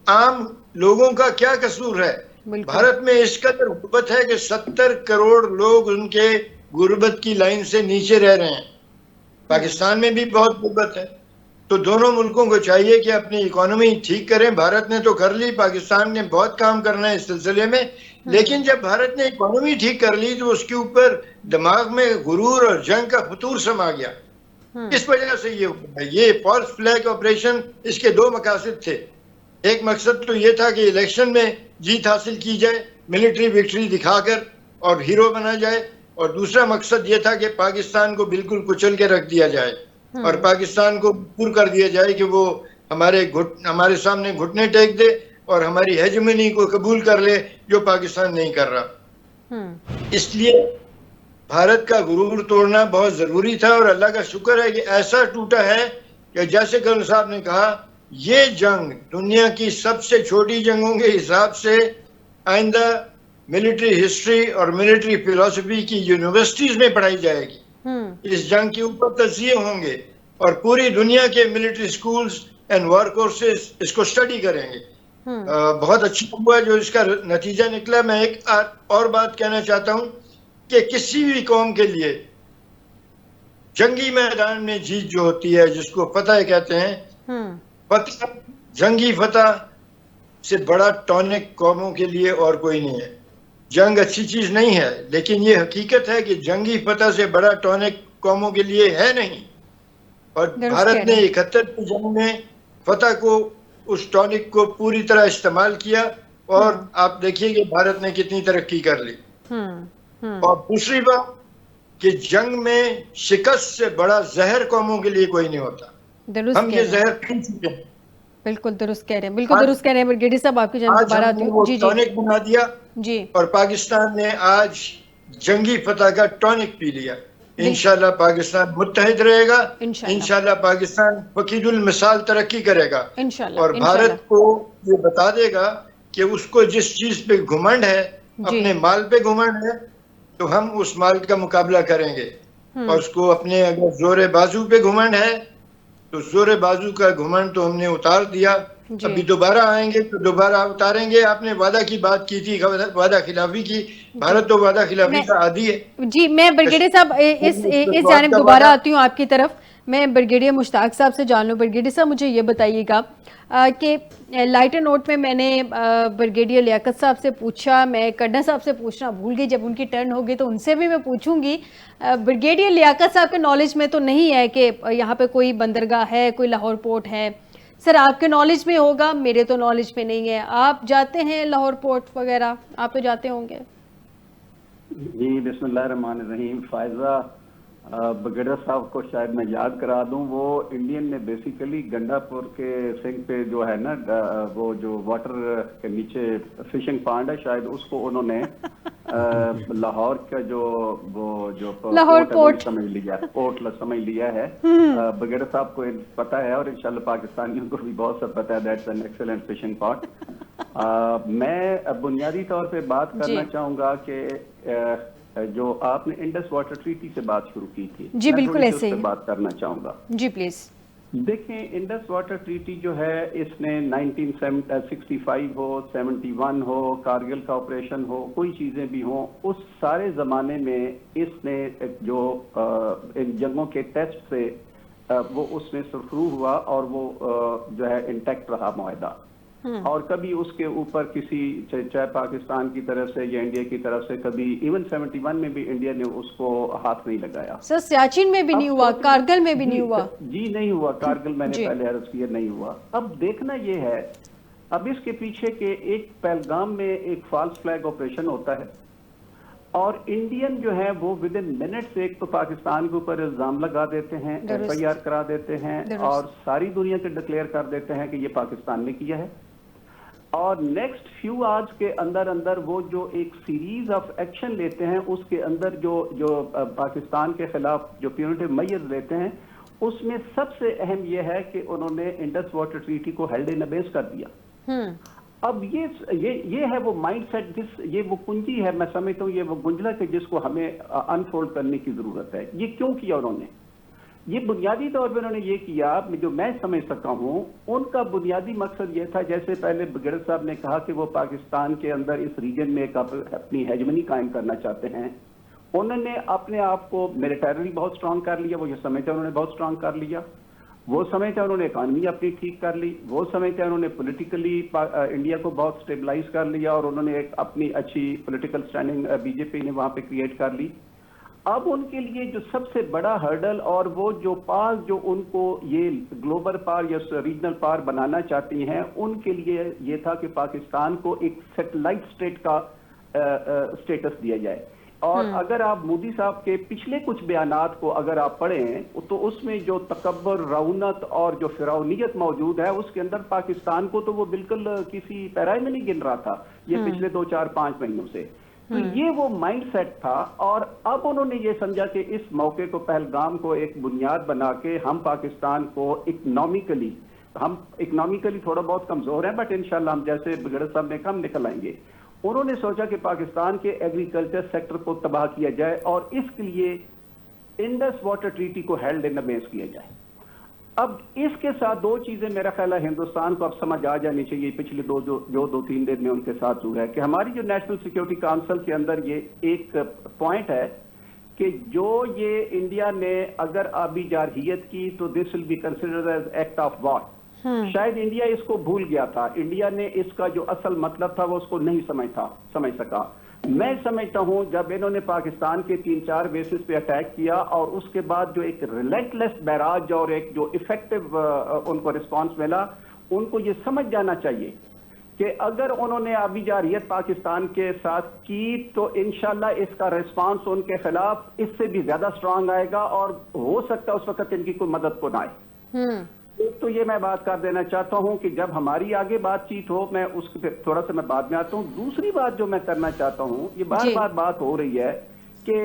Speaker 3: عام لوگوں کا کیا قصور ہے. بھارت میں اس قدر غربت ہے کہ 70 کروڑ لوگ ان کے غربت کی لائن سے نیچے رہ رہے ہیں. پاکستان میں بھی بہت غربت ہے. تو دونوں ملکوں کو چاہیے کہ اپنی اکانومی ٹھیک کریں. بھارت نے تو کر لی, پاکستان نے بہت کام کرنا ہے اس سلسلے میں. لیکن جب بھارت نے اکانومی ٹھیک کر لی تو اس کے اوپر دماغ میں غرور اور جنگ کا فطور سما گیا. اس وجہ سے یہ ہوا ہے. یہ فالس فلیگ آپریشن, اس کے 2 مقاصد تھے. ایک مقصد تو یہ تھا کہ الیکشن میں جیت حاصل کی جائے, ملٹری وکٹری دکھا کر اور ہیرو بنا جائے. اور دوسرا مقصد یہ تھا کہ پاکستان کو بالکل کچل کے رکھ دیا جائے اور پاکستان کو پور کر دیا جائے کہ وہ ہمارے سامنے گھٹنے ٹیک دے اور ہماری ہیجمنی کو قبول کر لے, جو پاکستان نہیں کر رہا. اس لیے بھارت کا غرور توڑنا بہت ضروری تھا. اور اللہ کا شکر ہے کہ ایسا ٹوٹا ہے کہ جیسے کرنل صاحب نے کہا, یہ جنگ دنیا کی سب سے چھوٹی جنگوں کے حساب سے آئندہ ملٹری ہسٹری اور ملٹری فلسفی کی یونیورسٹیز میں پڑھائی جائے گی. اس جنگ کے اوپر تجزیے ہوں گے اور پوری دنیا کے military schools and war courses اس کو اسٹڈی کریں گے. بہت اچھا ہوا جو اس کا نتیجہ نکلا. میں ایک اور بات کہنا چاہتا ہوں کہ کسی بھی قوم کے لیے جنگی میدان میں جیت جو ہوتی ہے جس کو فتح کہتے ہیں, فتح, جنگی فتح سے بڑا ٹونک قوموں کے لیے اور کوئی نہیں ہے. جنگ اچھی چیز نہیں ہے, لیکن یہ حقیقت ہے کہ جنگی فتح سے بڑا ٹونک قوموں کے لیے ہے نہیں. اور
Speaker 1: درست کہہ
Speaker 3: بھارت نے
Speaker 1: رہے
Speaker 3: 71 کی جنگ میں فتح کو, اس ٹونک کو پوری طرح استعمال کیا, اور آپ دیکھیے کہ بھارت نے کتنی ترقی کر لی. اور دوسری بات کہ جنگ میں شکست سے بڑا زہر قوموں کے لیے کوئی نہیں ہوتا.
Speaker 1: درست
Speaker 3: ہم
Speaker 1: کہہ
Speaker 3: یہ
Speaker 1: رہے ہیں,
Speaker 3: زہر پی چکے ہیں.
Speaker 1: بالکل درست کہہ رہے ہیں, بالکل درست کہہ رہے ہیں بریگیڈیئر صاحب. آپ کی جانب
Speaker 3: آج
Speaker 1: دوبارہ
Speaker 3: ہم
Speaker 1: آتی
Speaker 3: نے
Speaker 1: ہوں.
Speaker 3: وہ
Speaker 1: جی جی
Speaker 3: ٹونک بنا دیا,
Speaker 1: جی,
Speaker 3: اور پاکستان نے آج جنگی فتح کا ٹونک پی لیا. انشاءاللہ پاکستان متحد رہے گا,
Speaker 1: انشاءاللہ
Speaker 3: انشاءاللہ پاکستان فقید المثال ترقی کرے گا,
Speaker 1: انشاءاللہ
Speaker 3: اور
Speaker 1: انشاءاللہ.
Speaker 3: بھارت کو یہ بتا دے گا کہ اس کو جس چیز پہ گھمنڈ ہے,
Speaker 1: جی,
Speaker 3: اپنے مال پہ گھمنڈ ہے, تو ہم اس مال کا مقابلہ کریں گے. اور اس کو اپنے اگر زور بازو پہ گھمنڈ ہے تو زور بازو کا گھمنڈ تو ہم نے اتار دیا.
Speaker 1: جی,
Speaker 3: ابھی دوبارہ آئیں گے تو دوبارہ اتاریں گے. آپ نے وعدہ کی بات کی تھی, وعدہ خلافی کی.
Speaker 1: جی.
Speaker 3: بھارت تو وعدہ خلافی
Speaker 1: میں
Speaker 3: کا عادی ہے.
Speaker 1: جی, میں بریگیڈیئر صاحب اس جانب دوبارہ آتی ہوں آپ کی طرف. میں بریگیڈیئر مشتاق صاحب سے جان لوں. بریگیڈیئر صاحب مجھے یہ بتائیے گا کہ لائٹر نوٹ میں نے بریگیڈیئر لیاقت صاحب سے پوچھا, میں کرنل صاحب سے پوچھنا بھول گئی, جب ان کی ٹرن ہوگی تو ان سے بھی میں پوچھوں گی. بریگیڈیئر لیاقت صاحب کے نالج میں تو نہیں ہے کہ یہاں پہ کوئی بندرگاہ ہے, کوئی لاہور پورٹ ہے. سر آپ کے نالج میں ہوگا, میرے تو نالج میں نہیں ہے. آپ جاتے ہیں لاہور پورٹ وغیرہ, آپ تو جاتے ہوں گے.
Speaker 4: جی بسم اللہ الرحمن الرحیم. فائزہ بریگیڈیئر صاحب کو شاید میں یاد کرا دوں, وہ انڈین نے بیسیکلی گنڈا پور کے سنگھ پہ جو ہے نا, وہ جو واٹر کے نیچے فشنگ پانڈ ہے, شاید اس کو انہوں نے لاہور کا جو پورٹ سمجھ لیا, پورٹ سمجھ لیا ہے. بریگیڈیئر صاحب کو پتہ ہے, اور انشاءاللہ پاکستانیوں کو بھی بہت سا پتہ ہے. That's an excellent fishing part. میں بنیادی طور پہ بات کرنا چاہوں گا کہ جو آپ نے انڈس واٹر ٹریٹی سے بات شروع کی تھی,
Speaker 1: جی بالکل ایسے ہی
Speaker 4: بات کرنا چاہوں گا.
Speaker 1: جی پلیز.
Speaker 4: دیکھیں, انڈس واٹر ٹریٹی جو ہے, اس نے 1965 ہو, 71 ہو, کارگل کا آپریشن ہو, کوئی چیزیں بھی ہوں, اس سارے زمانے میں اس نے جو ان جنگوں کے ٹیسٹ سے وہ اس میں سرخرو ہوا, اور وہ جو ہے انٹیکٹ رہا معاہدہ. اور کبھی اس کے اوپر کسی, چاہے پاکستان کی طرف سے یا انڈیا کی طرف سے, کبھی ایون 71 میں بھی انڈیا نے اس کو ہاتھ نہیں لگایا.
Speaker 1: سر سیاچن میں بھی نہیں ہوا, کارگل میں بھی نہیں ہوا.
Speaker 4: جی نہیں ہوا, کارگل میں نے پہلے عرض کیا نہیں ہوا. اب دیکھنا یہ ہے, اب اس کے پیچھے کہ ایک پہلگام میں ایک فالس فلیگ آپریشن ہوتا ہے, اور انڈین جو ہے وہ ود ان منٹس ایک تو پاکستان کے اوپر الزام لگا دیتے ہیں, ایف آئی آر کرا دیتے ہیں, اور ساری دنیا کے ڈکلیئر کر دیتے ہیں کہ یہ پاکستان نے کیا ہے. اور نیکسٹ فیو آورز کے اندر وہ جو ایک سیریز آف ایکشن لیتے ہیں, اس کے اندر جو پاکستان کے خلاف جو پیونیٹیو میئرز لیتے ہیں, اس میں سب سے اہم یہ ہے کہ انہوں نے انڈس واٹر ٹریٹی کو ہیلڈ ان ابیس کر دیا. اب یہ ہے وہ مائنڈ سیٹ, یہ وہ کنجی ہے, میں سمجھتا ہوں یہ وہ گنجلک ہے جس کو ہمیں انفولڈ کرنے کی ضرورت ہے. یہ کیوں کیا انہوں نے؟ یہ بنیادی طور پہ انہوں نے یہ کیا, جو میں سمجھ سکتا ہوں, ان کا بنیادی مقصد یہ تھا, جیسے پہلے بریگیڈیئر صاحب نے کہا کہ وہ پاکستان کے اندر اس ریجن میں ایک اپنی ہیجمنی قائم کرنا چاہتے ہیں. انہوں نے اپنے آپ کو میلیٹری بہت سٹرانگ کر لیا, وہ یہ سمجھتا انہوں نے بہت سٹرانگ کر لیا. وہ سمجھتا انہوں نے اکانومی اپنی ٹھیک کر لی. وہ سمجھتا انہوں نے پولیٹیکلی انڈیا کو بہت سٹیبلائز کر لیا, اور انہوں نے ایک اپنی اچھی پولیٹیکل سٹینڈنگ بی جے پی نے وہاں پہ کریٹ کر لی. اب ان کے لیے جو سب سے بڑا ہرڈل, اور وہ جو پار جو ان کو یہ گلوبل پار یا ریجنل پار بنانا چاہتی ہیں, ان کے لیے یہ تھا کہ پاکستان کو ایک سیٹلائٹ اسٹیٹ کا اسٹیٹس دیا جائے. اور اگر آپ مودی صاحب کے پچھلے کچھ بیانات کو اگر آپ پڑھیں, تو اس میں جو تکبر, رعونت اور جو فرعونیت موجود ہے, اس کے اندر پاکستان کو تو وہ بالکل کسی پیرائے میں نہیں گن رہا تھا یہ پچھلے 2-4-5 مہینوں سے. تو یہ وہ مائنڈ سیٹ تھا. اور اب انہوں نے یہ سمجھا کہ اس موقع کو, پہلگام کو ایک بنیاد بنا کے ہم پاکستان کو اکنامکلی تھوڑا بہت کمزور ہیں, بٹ انشاءاللہ ہم جیسے بریگیڈیئر صاحب نے کم نکل آئیں گے. انہوں نے سوچا کہ پاکستان کے ایگریکلچر سیکٹر کو تباہ کیا جائے, اور اس کے لیے انڈس واٹر ٹریٹی کو ہیلڈ ان ابیس کیا جائے. اب اس کے ساتھ دو چیزیں میرا خیال ہے ہندوستان کو اب سمجھ آ جانی چاہیے پچھلے دو تین دن میں ان کے ساتھ ہوا ہے کہ ہماری جو نیشنل سیکیورٹی کونسل کے اندر یہ ایک پوائنٹ ہے کہ جو یہ انڈیا نے اگر آبی جارحیت کی تو this will be considered as act of war. شاید انڈیا اس کو بھول گیا تھا, انڈیا نے اس کا جو اصل مطلب تھا وہ اس کو نہیں سمجھ سکا. میں سمجھتا ہوں جب انہوں نے پاکستان کے 3-4 بیسز پہ اٹیک کیا اور اس کے بعد جو ایک ریلنٹلیس بیراج اور ایک جو افیکٹو ان کو رسپانس ملا, ان کو یہ سمجھ جانا چاہیے کہ اگر انہوں نے آبی جارحیت پاکستان کے ساتھ کی تو انشاءاللہ اس کا ریسپانس ان کے خلاف اس سے بھی زیادہ سٹرانگ آئے گا, اور ہو سکتا ہے اس وقت ان کی کوئی مدد کو نہ آئے. تو یہ میں بات کر دینا چاہتا ہوں کہ جب ہماری آگے بات چیت ہو, میں اس کے تھوڑا سا میں بعد میں آتا ہوں. دوسری بات جو میں کرنا چاہتا ہوں, یہ بار بات ہو رہی ہے کہ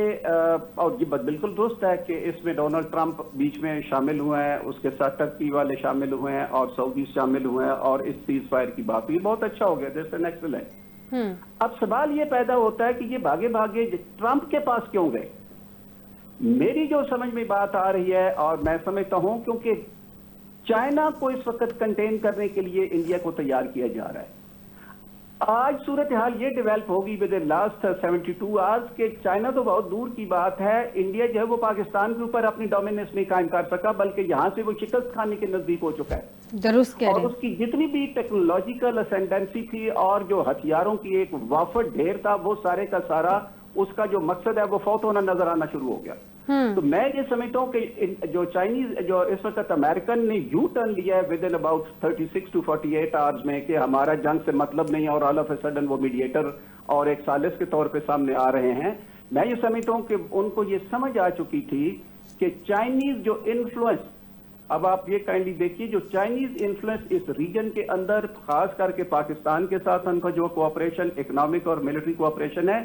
Speaker 4: اور یہ بات بالکل درست ہے کہ اس میں ڈونلڈ ٹرمپ بیچ میں شامل ہوئے ہیں, اس کے ساتھ ٹرکی والے شامل ہوئے ہیں اور سعودی شامل ہوئے ہیں, اور اس سیز فائر کی بات ہوئی, بہت اچھا ہو گیا, دیٹس این ایکسلنٹ. اب سوال یہ پیدا ہوتا ہے کہ یہ بھاگے ٹرمپ کے پاس کیوں گئے؟ میری جو سمجھ میں بات آ رہی ہے, اور میں سمجھتا ہوں کیونکہ چائنا کو اس وقت کنٹین کرنے کے لیے انڈیا کو تیار کیا جا رہا ہے. آج صورتحال یہ ڈیولپ ہوگی ود ان لاسٹ 72 آورز کہ چائنا تو بہت دور کی بات ہے, انڈیا جو ہے وہ پاکستان کے اوپر اپنی ڈومیننس نہیں قائم کر سکا, بلکہ یہاں سے وہ شکست کھانے کے نزدیک ہو چکا ہے.
Speaker 1: درست کہہ رہے ہیں.
Speaker 4: اور اس کی جتنی بھی ٹیکنالوجیکل اسینڈنسی تھی اور جو ہتھیاروں کی ایک وافر ڈھیر تھا, وہ سارے کا سارا اس کا جو مقصد ہے وہ فوت ہونا نظر آنا شروع ہو گیا. تو میں یہ سمجھتا ہوں کہ جو چائنیز جو اس وقت امریکن نے یو ٹرن لیا ہے with in about 36 to 48 hours میں کہ ہمارا جنگ سے مطلب نہیں, اور آل آف اے سڈن وہ میڈیٹر اور ایک ثالث کے طور پہ سامنے آ رہے ہیں. میں یہ سمجھتا ہوں کہ ان کو یہ سمجھ آ چکی تھی کہ چائنیز جو انفلوئنس, اب آپ یہ کائنڈلی دیکھیے, جو چائنیز انفلوئنس اس ریجن کے اندر خاص کر کے پاکستان کے ساتھ ان کا جو کوآپریشن, اکنامک اور ملٹری کوآپریشن ہے,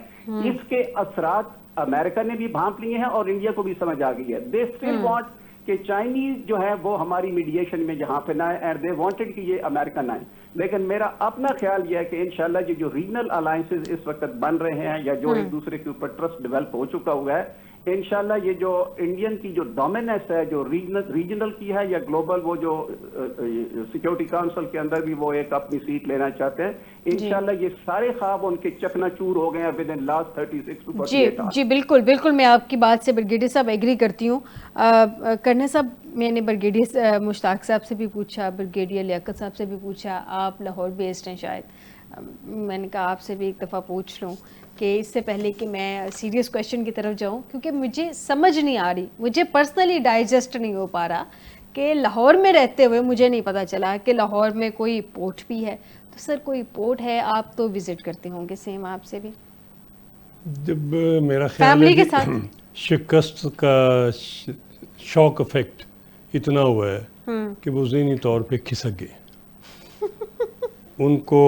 Speaker 4: اس کے اثرات امریکہ نے بھی بھانپ لیے ہیں اور انڈیا کو بھی سمجھ آ گئی ہے. دے اسٹل وانٹ کہ چائنیز جو ہے وہ ہماری میڈیشن میں جہاں پہ نہ ہے, اینڈ دے وانٹڈ کہ یہ امریکہ نہ ہے. لیکن میرا اپنا خیال یہ ہے کہ انشاءاللہ یہ جو ریجنل الائنسز اس وقت بن رہے ہیں یا جو ایک دوسرے کے اوپر ٹرسٹ ڈیولپ ہو چکا ہوا ہے, انشاءاللہ یہ جو انڈین کی جو ڈومیننس ہے جو ریجنل کی ہے یا گلوبل, وہ جو سیکیورٹی کونسل کے اندر بھی وہ ایک اپنی سیٹ لینا چاہتے ہیں, انشاءاللہ یہ سارے خواب ان کے چکنا چور ہو گئے ہیں within last 36 to 48 hours.
Speaker 1: جی بالکل میں آپ کی بات سے بریگیڈیئر صاحب ایگری کرتی ہوں. کرنے صاحب, میں نے بریگیڈیئر مشتاق صاحب سے بھی پوچھا, بریگیڈیئر لیاقت صاحب سے بھی پوچھا, آپ لاہور بیسڈ ہیں شاید, میں نے کہا آپ سے بھی ایک دفعہ پوچھ لوں کہ اس سے پہلے کہ میں سیریس کویشچن کی طرف جاؤں, کیونکہ مجھے سمجھ نہیں آ رہی, مجھے پرسنلی ڈائجسٹ نہیں ہو پا رہا کہ لاہور میں رہتے ہوئے مجھے نہیں پتہ چلا کہ لاہور میں کوئی پورٹ بھی ہے. تو سر کوئی پورٹ ہے, آپ تو وزٹ کرتے ہوں گے, سیم آپ سے بھی
Speaker 2: جب میرا خیال ہے
Speaker 1: کے ساتھ
Speaker 2: شکست کا شوک افیکٹ اتنا ہوا ہے کہ وہ ذہنی طور پہ کھسک گئے. ان کو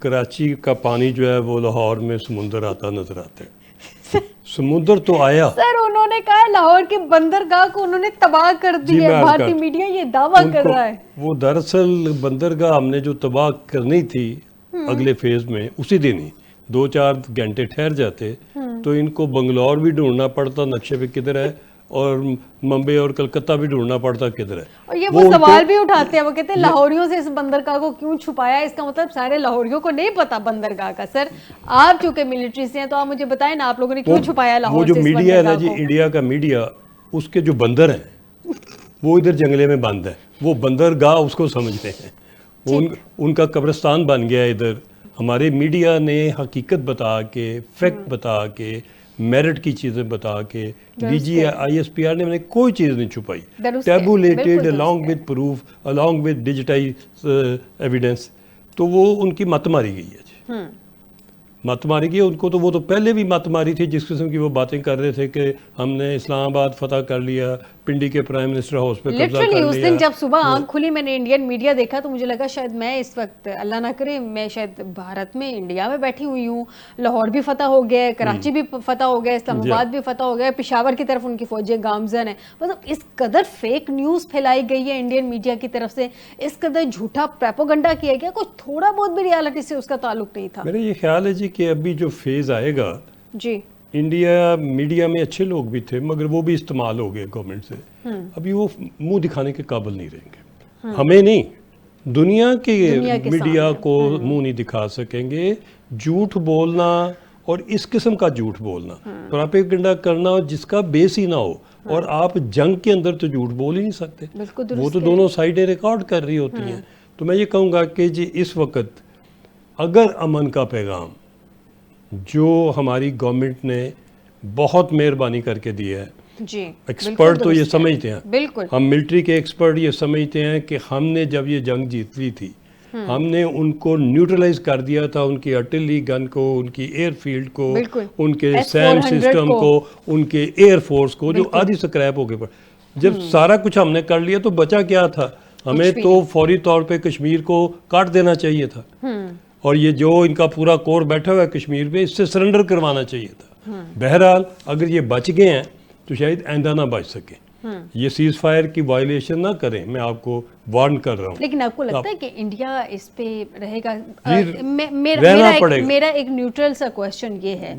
Speaker 2: کراچی کا پانی جو ہے وہ لاہور میں سمندر آتا نظر آتا ہے. سمندر تو آیا,
Speaker 1: سر انہوں نے کہا لاہور کے بندرگاہ کو انہوں نے تباہ کر دیا ہے, بھارتی میڈیا یہ دعویٰ کر رہا ہے.
Speaker 2: وہ دراصل بندرگاہ ہم نے جو تباہ کرنی تھی اگلے فیز میں, اسی دن ہی 2-4 گھنٹے ٹھہر جاتے تو ان کو بنگلور بھی ڈھونڈنا پڑتا نقشے پہ کدھر ہے, اور ممبئی اور کلکتہ بھی ڈھونڈنا پڑتا کدھر ہے.
Speaker 1: اور یہ وہ سوال بھی اٹھاتے ہیں, وہ کہتے ہیں لاہوریوں سے اس بندرگاہ کو کیوں چھپایا, اس کا مطلب سارے لاہوریوں کو نہیں پتا بندرگاہ کا. سر آپ چونکہ ملٹری سے ہیں تو آپ مجھے بتائیں نا, آپ لوگوں نے کیوں چھپایا لاہور سے اس بندرگاہ کو؟ وہ جو
Speaker 2: میڈیا ہے نا جی, انڈیا کا میڈیا, اس کے جو بندر ہیں وہ ادھر جنگلے میں بند ہے, وہ بندرگاہ اس کو سمجھتے ہیں, ان کا قبرستان بن گیا ادھر. ہمارے میڈیا نے حقیقت بتا کے, فیکٹ بتا کے, میرٹ کی چیزیں بتا کے, D G I S P R نے کوئی چیز نہیں چھپائی, tabulated along with proof, along with digitized evidence. تو وہ ان کی مت ماری گئی ہے جی, مت ماری گئی ان کو. تو وہ تو پہلے بھی مت ماری تھی, جس قسم کی وہ باتیں کر رہے تھے کہ ہم نے اسلام آباد فتح کر لیا, پنڈی کے پرائم منسٹر ہاؤس پہ قبضہ کر لیا.
Speaker 1: اس دن جب صبح آنکھ کھلی میں نے انڈین میڈیا دیکھا تو مجھے لگا شاید میں اس وقت, اللہ نہ کرے, میں شاید بھارت میں, انڈیا میں بیٹھی ہوئی ہوں. لاہور بھی فتح ہو گیا, کراچی بھی فتح ہو گیا, اسلام آباد بھی فتح ہو گیا, پشاور کی طرف ان کی فوجیں گامزن ہیں. مطلب اس قدر فیک نیوز پھیلائی گئی ہے انڈین میڈیا کی طرف سے, اس قدر جھوٹا پروپیگنڈا کیا گیا, کوئی تھوڑا بہت بھی ریالٹی سے اس کا تعلق نہیں تھا.
Speaker 2: میرا یہ خیال ہے جی کہ ابھی جو فیز آئے گا
Speaker 1: جی,
Speaker 2: انڈیا میڈیا میں اچھے لوگ بھی تھے مگر وہ بھی استعمال ہو گئے گورنمنٹ سے. ابھی وہ منہ دکھانے کے قابل نہیں رہیں گے. ہمیں نہیں, دنیا کے میڈیا کو منہ نہیں دکھا سکیں گے. جھوٹ بولنا اور اس قسم کا جھوٹ بولنا, پروپیگنڈا کرنا جس کا بیس ہی نہ ہو, اور آپ جنگ کے اندر تو جھوٹ بول ہی نہیں سکتے. وہ تو دونوں سائڈیں ریکارڈ کر رہی ہوتی ہیں. تو میں یہ کہوں گا کہ جی اس وقت اگر امن کا پیغام جو ہماری گورنمنٹ نے بہت مہربانی کر کے دیا ہے,
Speaker 1: جی
Speaker 2: ایکسپرٹ تو یہ سمجھتے ہیں,
Speaker 1: بالکل
Speaker 2: ہم ملٹری کے ایکسپرٹ یہ سمجھتے ہیں کہ ہم نے جب یہ جنگ جیت لی تھی, ہم نے ان کو نیوٹرلائز کر دیا تھا, ان کی آرٹلری گن کو, ان کی ایئر فیلڈ کو, ان کے سیم سسٹم کو, ان کے ایئر فورس کو, جو آدھی سکریپ ہو گئے. جب سارا کچھ ہم نے کر لیا تو بچا کیا تھا؟ ہمیں تو فوری طور پہ کشمیر کو کاٹ دینا چاہیے تھا, اور یہ جو ان کا پورا کور بیٹھا ہوا ہے کشمیر پہ, اس سے سرنڈر کروانا چاہیے تھا. بہرحال اگر یہ بچ گئے ہیں تو شاید آئندہ نہ بچ سکیں. یہ سیز فائر کی وائلیشن نہ کریں, میں آپ کو وارن کر رہا ہوں.
Speaker 1: لیکن آپ کو لگتا ہے کہ انڈیا اس پہ رہے گا؟ میرا ایک نیوٹرل سا کویسچن یہ ہے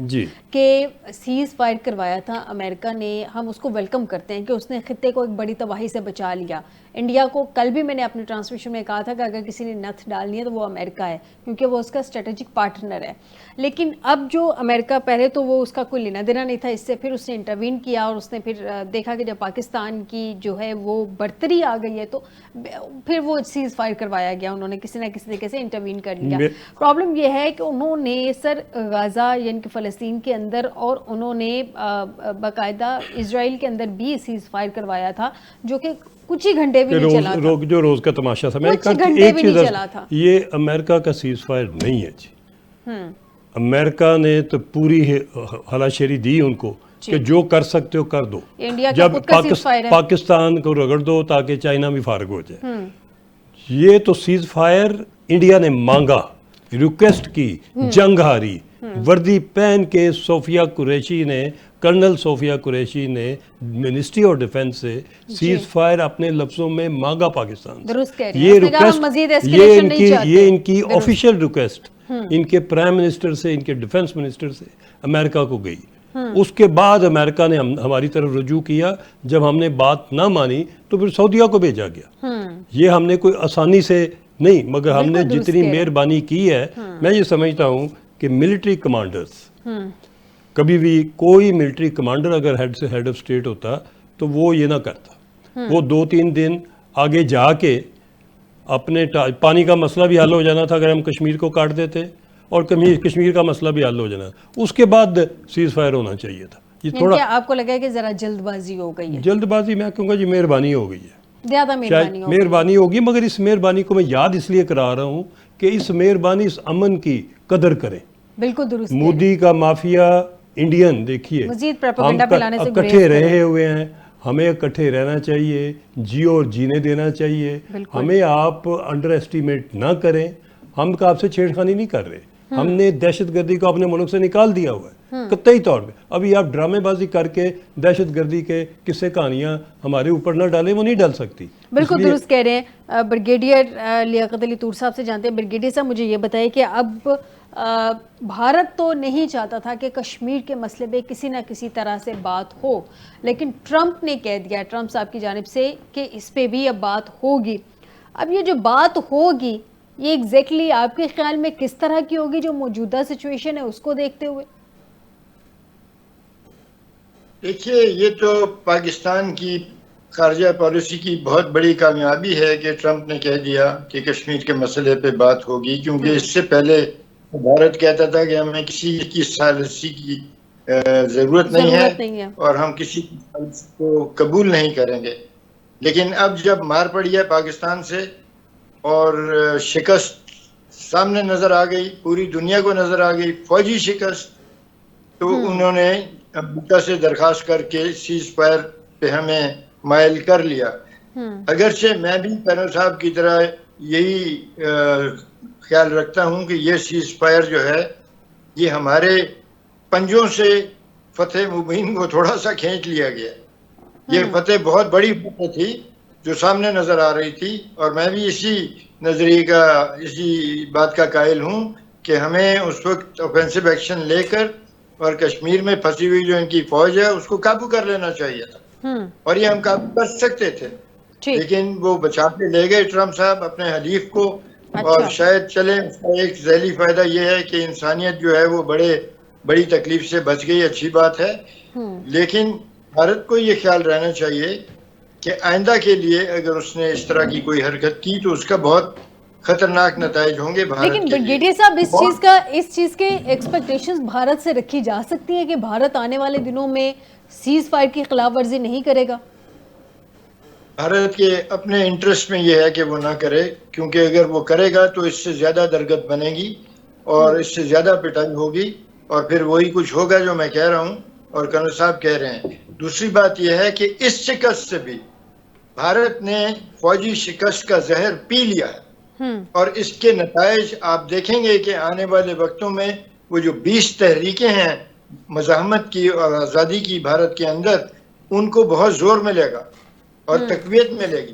Speaker 1: کہ سیز فائر کروایا تھا امریکہ نے, ہم اس کو ویلکم کرتے ہیں کہ اس نے خطے کو ایک بڑی تباہی سے بچا لیا. انڈیا کو کل بھی میں نے اپنے ٹرانسمیشن میں کہا تھا کہ اگر کسی نے نتھ ڈالنی ہے تو وہ امریکہ ہے, کیونکہ وہ اس کا اسٹریٹجک پارٹنر ہے. لیکن اب جو امریکہ, پہلے تو وہ اس کا کوئی لینا دینا نہیں تھا اس سے, پھر اس نے انٹروین کیا اور اس نے پھر دیکھا کہ جب پاکستان کی جو ہے وہ برتری آ گئی ہے تو پھر وہ سیز فائر کروایا گیا, انہوں نے کسی نہ کسی طریقے سے انٹروین کر لیا. پرابلم یہ ہے کہ انہوں نے سر غزہ یعنی کہ فلسطین کے اندر, اور انہوں نے باقاعدہ اسرائیل کے اندر بھی سیز فائر کروایا تھا, جو کہ کچھ ہی گھنٹے بھی نہیں چلا تھا,
Speaker 2: جو روز کا تماشا تھا.
Speaker 1: کچھ گھنٹے بھی نہیں چلا تھا.
Speaker 2: یہ امریکہ کا سیز فائر نہیں ہے جی. امریکہ نے تو پوری ہلا شیری دی ان کو کہ جو کر سکتے ہو کر دو, جب پاکستان کو رگڑ دو تاکہ چائنا بھی فارغ ہو جائے. یہ تو سیز فائر انڈیا نے مانگا, ریکویسٹ کی, جنگ ہاری, وردی پہن کے صوفیہ قریشی نے, کرنل صوفیہ قریشی نے منسٹری آف ڈیفنس سے سیز فائر اپنے لفظوں میں مانگا پاکستان سے. یہ ریکویسٹ, یہ ان کی آفیشیل ریکویسٹ ان کے پرائم منسٹر سے, ان کے ڈیفنس منسٹر سے امریکہ کو گئی. اس کے بعد امریکہ نے ہماری طرف رجوع کیا. جب ہم نے بات نہ مانی تو پھر سعودیہ کو بھیجا گیا. یہ ہم نے کوئی آسانی سے نہیں, مگر ہم نے جتنی مہربانی کی ہے, میں یہ سمجھتا ہوں کہ ملٹری کمانڈرز, کبھی بھی کوئی ملٹری کمانڈر اگر ہیڈ آف اسٹیٹ ہوتا تو وہ یہ نہ کرتا. وہ 2-3 دن آگے جا کے اپنے پانی کا مسئلہ بھی حل ہو جانا تھا اگر ہم کشمیر کو کاٹ دیتے, اور کشمیر کا مسئلہ بھی حل ہو جانا, اس کے بعد سیز فائر ہونا چاہیے تھا. یہ تھوڑا
Speaker 1: آپ کو لگا ہے کہ ذرا جلد بازی ہو گئی ہے؟
Speaker 2: جلد بازی میں کہوں گا جی مہربانی ہو گئی ہے,
Speaker 1: زیادہ
Speaker 2: مہربانی ہوگی, مگر اس مہربانی کو میں یاد اس لیے کرا رہا ہوں کہ اس مہربانی, اس امن کی قدر کریں.
Speaker 1: بالکل درست.
Speaker 2: مودی کا مافیا انڈین دیکھیے ہم اکٹھے رہے ہوئے ہیں, ہمیں اکٹھے رہنا چاہیے, جیو اور جینے دینا چاہیے. ہمیں آپ انڈر ایسٹیمیٹ نہ کریں, ہم آپ سے چھیڑ خانی نہیں کر رہے. ہم نے دہشت گردی کو اپنے ملک سے نکال دیا ہوا ہے قطعی طور پہ. ابھی آپ ڈرامے بازی کر کے دہشت گردی کے قصے کہانیاں ہمارے اوپر نہ ڈالیں, وہ نہیں ڈال سکتی.
Speaker 1: بالکل درست کہہ رہے ہیں. بریگیڈیئر لیاقت علی طور صاحب سے جانتے ہیں. بریگیڈیئر صاحب مجھے یہ بتائیں کہ اب بھارت تو نہیں چاہتا تھا کہ کشمیر کے مسئلے پہ کسی نہ کسی طرح سے بات ہو, لیکن ٹرمپ نے کہہ دیا, ٹرمپ صاحب کی جانب سے, کہ اس پہ بھی اب بات ہوگی. اب یہ جو بات ہوگی یہ ایگزیکٹلی آپ کے خیال میں کس طرح کی ہوگی جو موجودہ سچویشن ہے اس کو دیکھتے ہوئے؟
Speaker 3: دیکھیے یہ تو پاکستان کی خارجہ پالیسی کی بہت بڑی کامیابی ہے کہ ٹرمپ نے کہہ دیا کہ کشمیر کے مسئلے پہ بات ہوگی, کیونکہ اس سے پہلے بھارت کہتا تھا کہ ہمیں کسی کی ثالثی کی ضرورت نہیں ہے اور ہم کسی کی ثالثی کو قبول نہیں کریں گے. لیکن اب جب مار پڑی ہے پاکستان سے اور شکست سامنے نظر آ گئی, پوری دنیا کو نظر آ گئی, فوجی شکست, تو انہوں نے امریکہ سے درخواست کر کے سیز فائر پہ ہمیں مائل کر لیا. اگرچہ میں بھی پیرو صاحب کی طرح یہی خیال رکھتا ہوں کہ یہ سیز فائر جو ہے یہ ہمارے پنجوں سے فتح مبین کو تھوڑا سا کھینچ لیا گیا. یہ فتح بہت بڑی فتح تھی جو سامنے نظر آ رہی تھی, اور میں بھی اسی نظریے کا, اسی بات کا قائل ہوں کہ ہمیں اس وقت اوفینسو ایکشن لے کر اور کشمیر میں پھنسی ہوئی جو ان کی فوج ہے اس کو قابو کر لینا چاہیے تھا، اور یہ ہم قابو کر سکتے تھے، لیکن وہ بچا کے لے گئے ٹرمپ صاحب اپنے حلیف کو، اور شاید چلیں اس کا ایک ذیلی فائدہ یہ ہے کہ انسانیت جو ہے وہ بڑی تکلیف سے بچ گئی، اچھی بات ہے، لیکن بھارت کو یہ خیال رہنا چاہیے کہ آئندہ کے لیے اگر اس نے اس طرح کی کوئی حرکت کی تو اس کا بہت خطرناک نتائج ہوں گے بھارت کے لیے۔
Speaker 1: لیکن بریگیڈیئر صاحب اس چیز کے ایکسپیکٹیشنز بھارت سے رکھی جا سکتی ہیں کہ بھارت آنے والے دنوں میں سیز فائر کی خلاف ورزی نہیں کرے گا؟
Speaker 3: بھارت کے اپنے انٹرسٹ میں یہ ہے کہ وہ نہ کرے، کیونکہ اگر وہ کرے گا تو اس سے زیادہ درگت بنے گی اور اس سے زیادہ پٹائی ہوگی، اور پھر وہی کچھ ہوگا جو میں کہہ رہا ہوں اور کرنل صاحب کہہ رہے ہیں۔ دوسری بات یہ ہے کہ اس شکست سے بھی بھارت نے فوجی شکست کا زہر پی لیا ہے، اور اس کے نتائج آپ دیکھیں گے کہ آنے والے وقتوں میں وہ جو 20 تحریکیں ہیں مزاحمت کی اور آزادی کی بھارت کے اندر، ان کو بہت زور ملے گا اور تقویت ملے گی،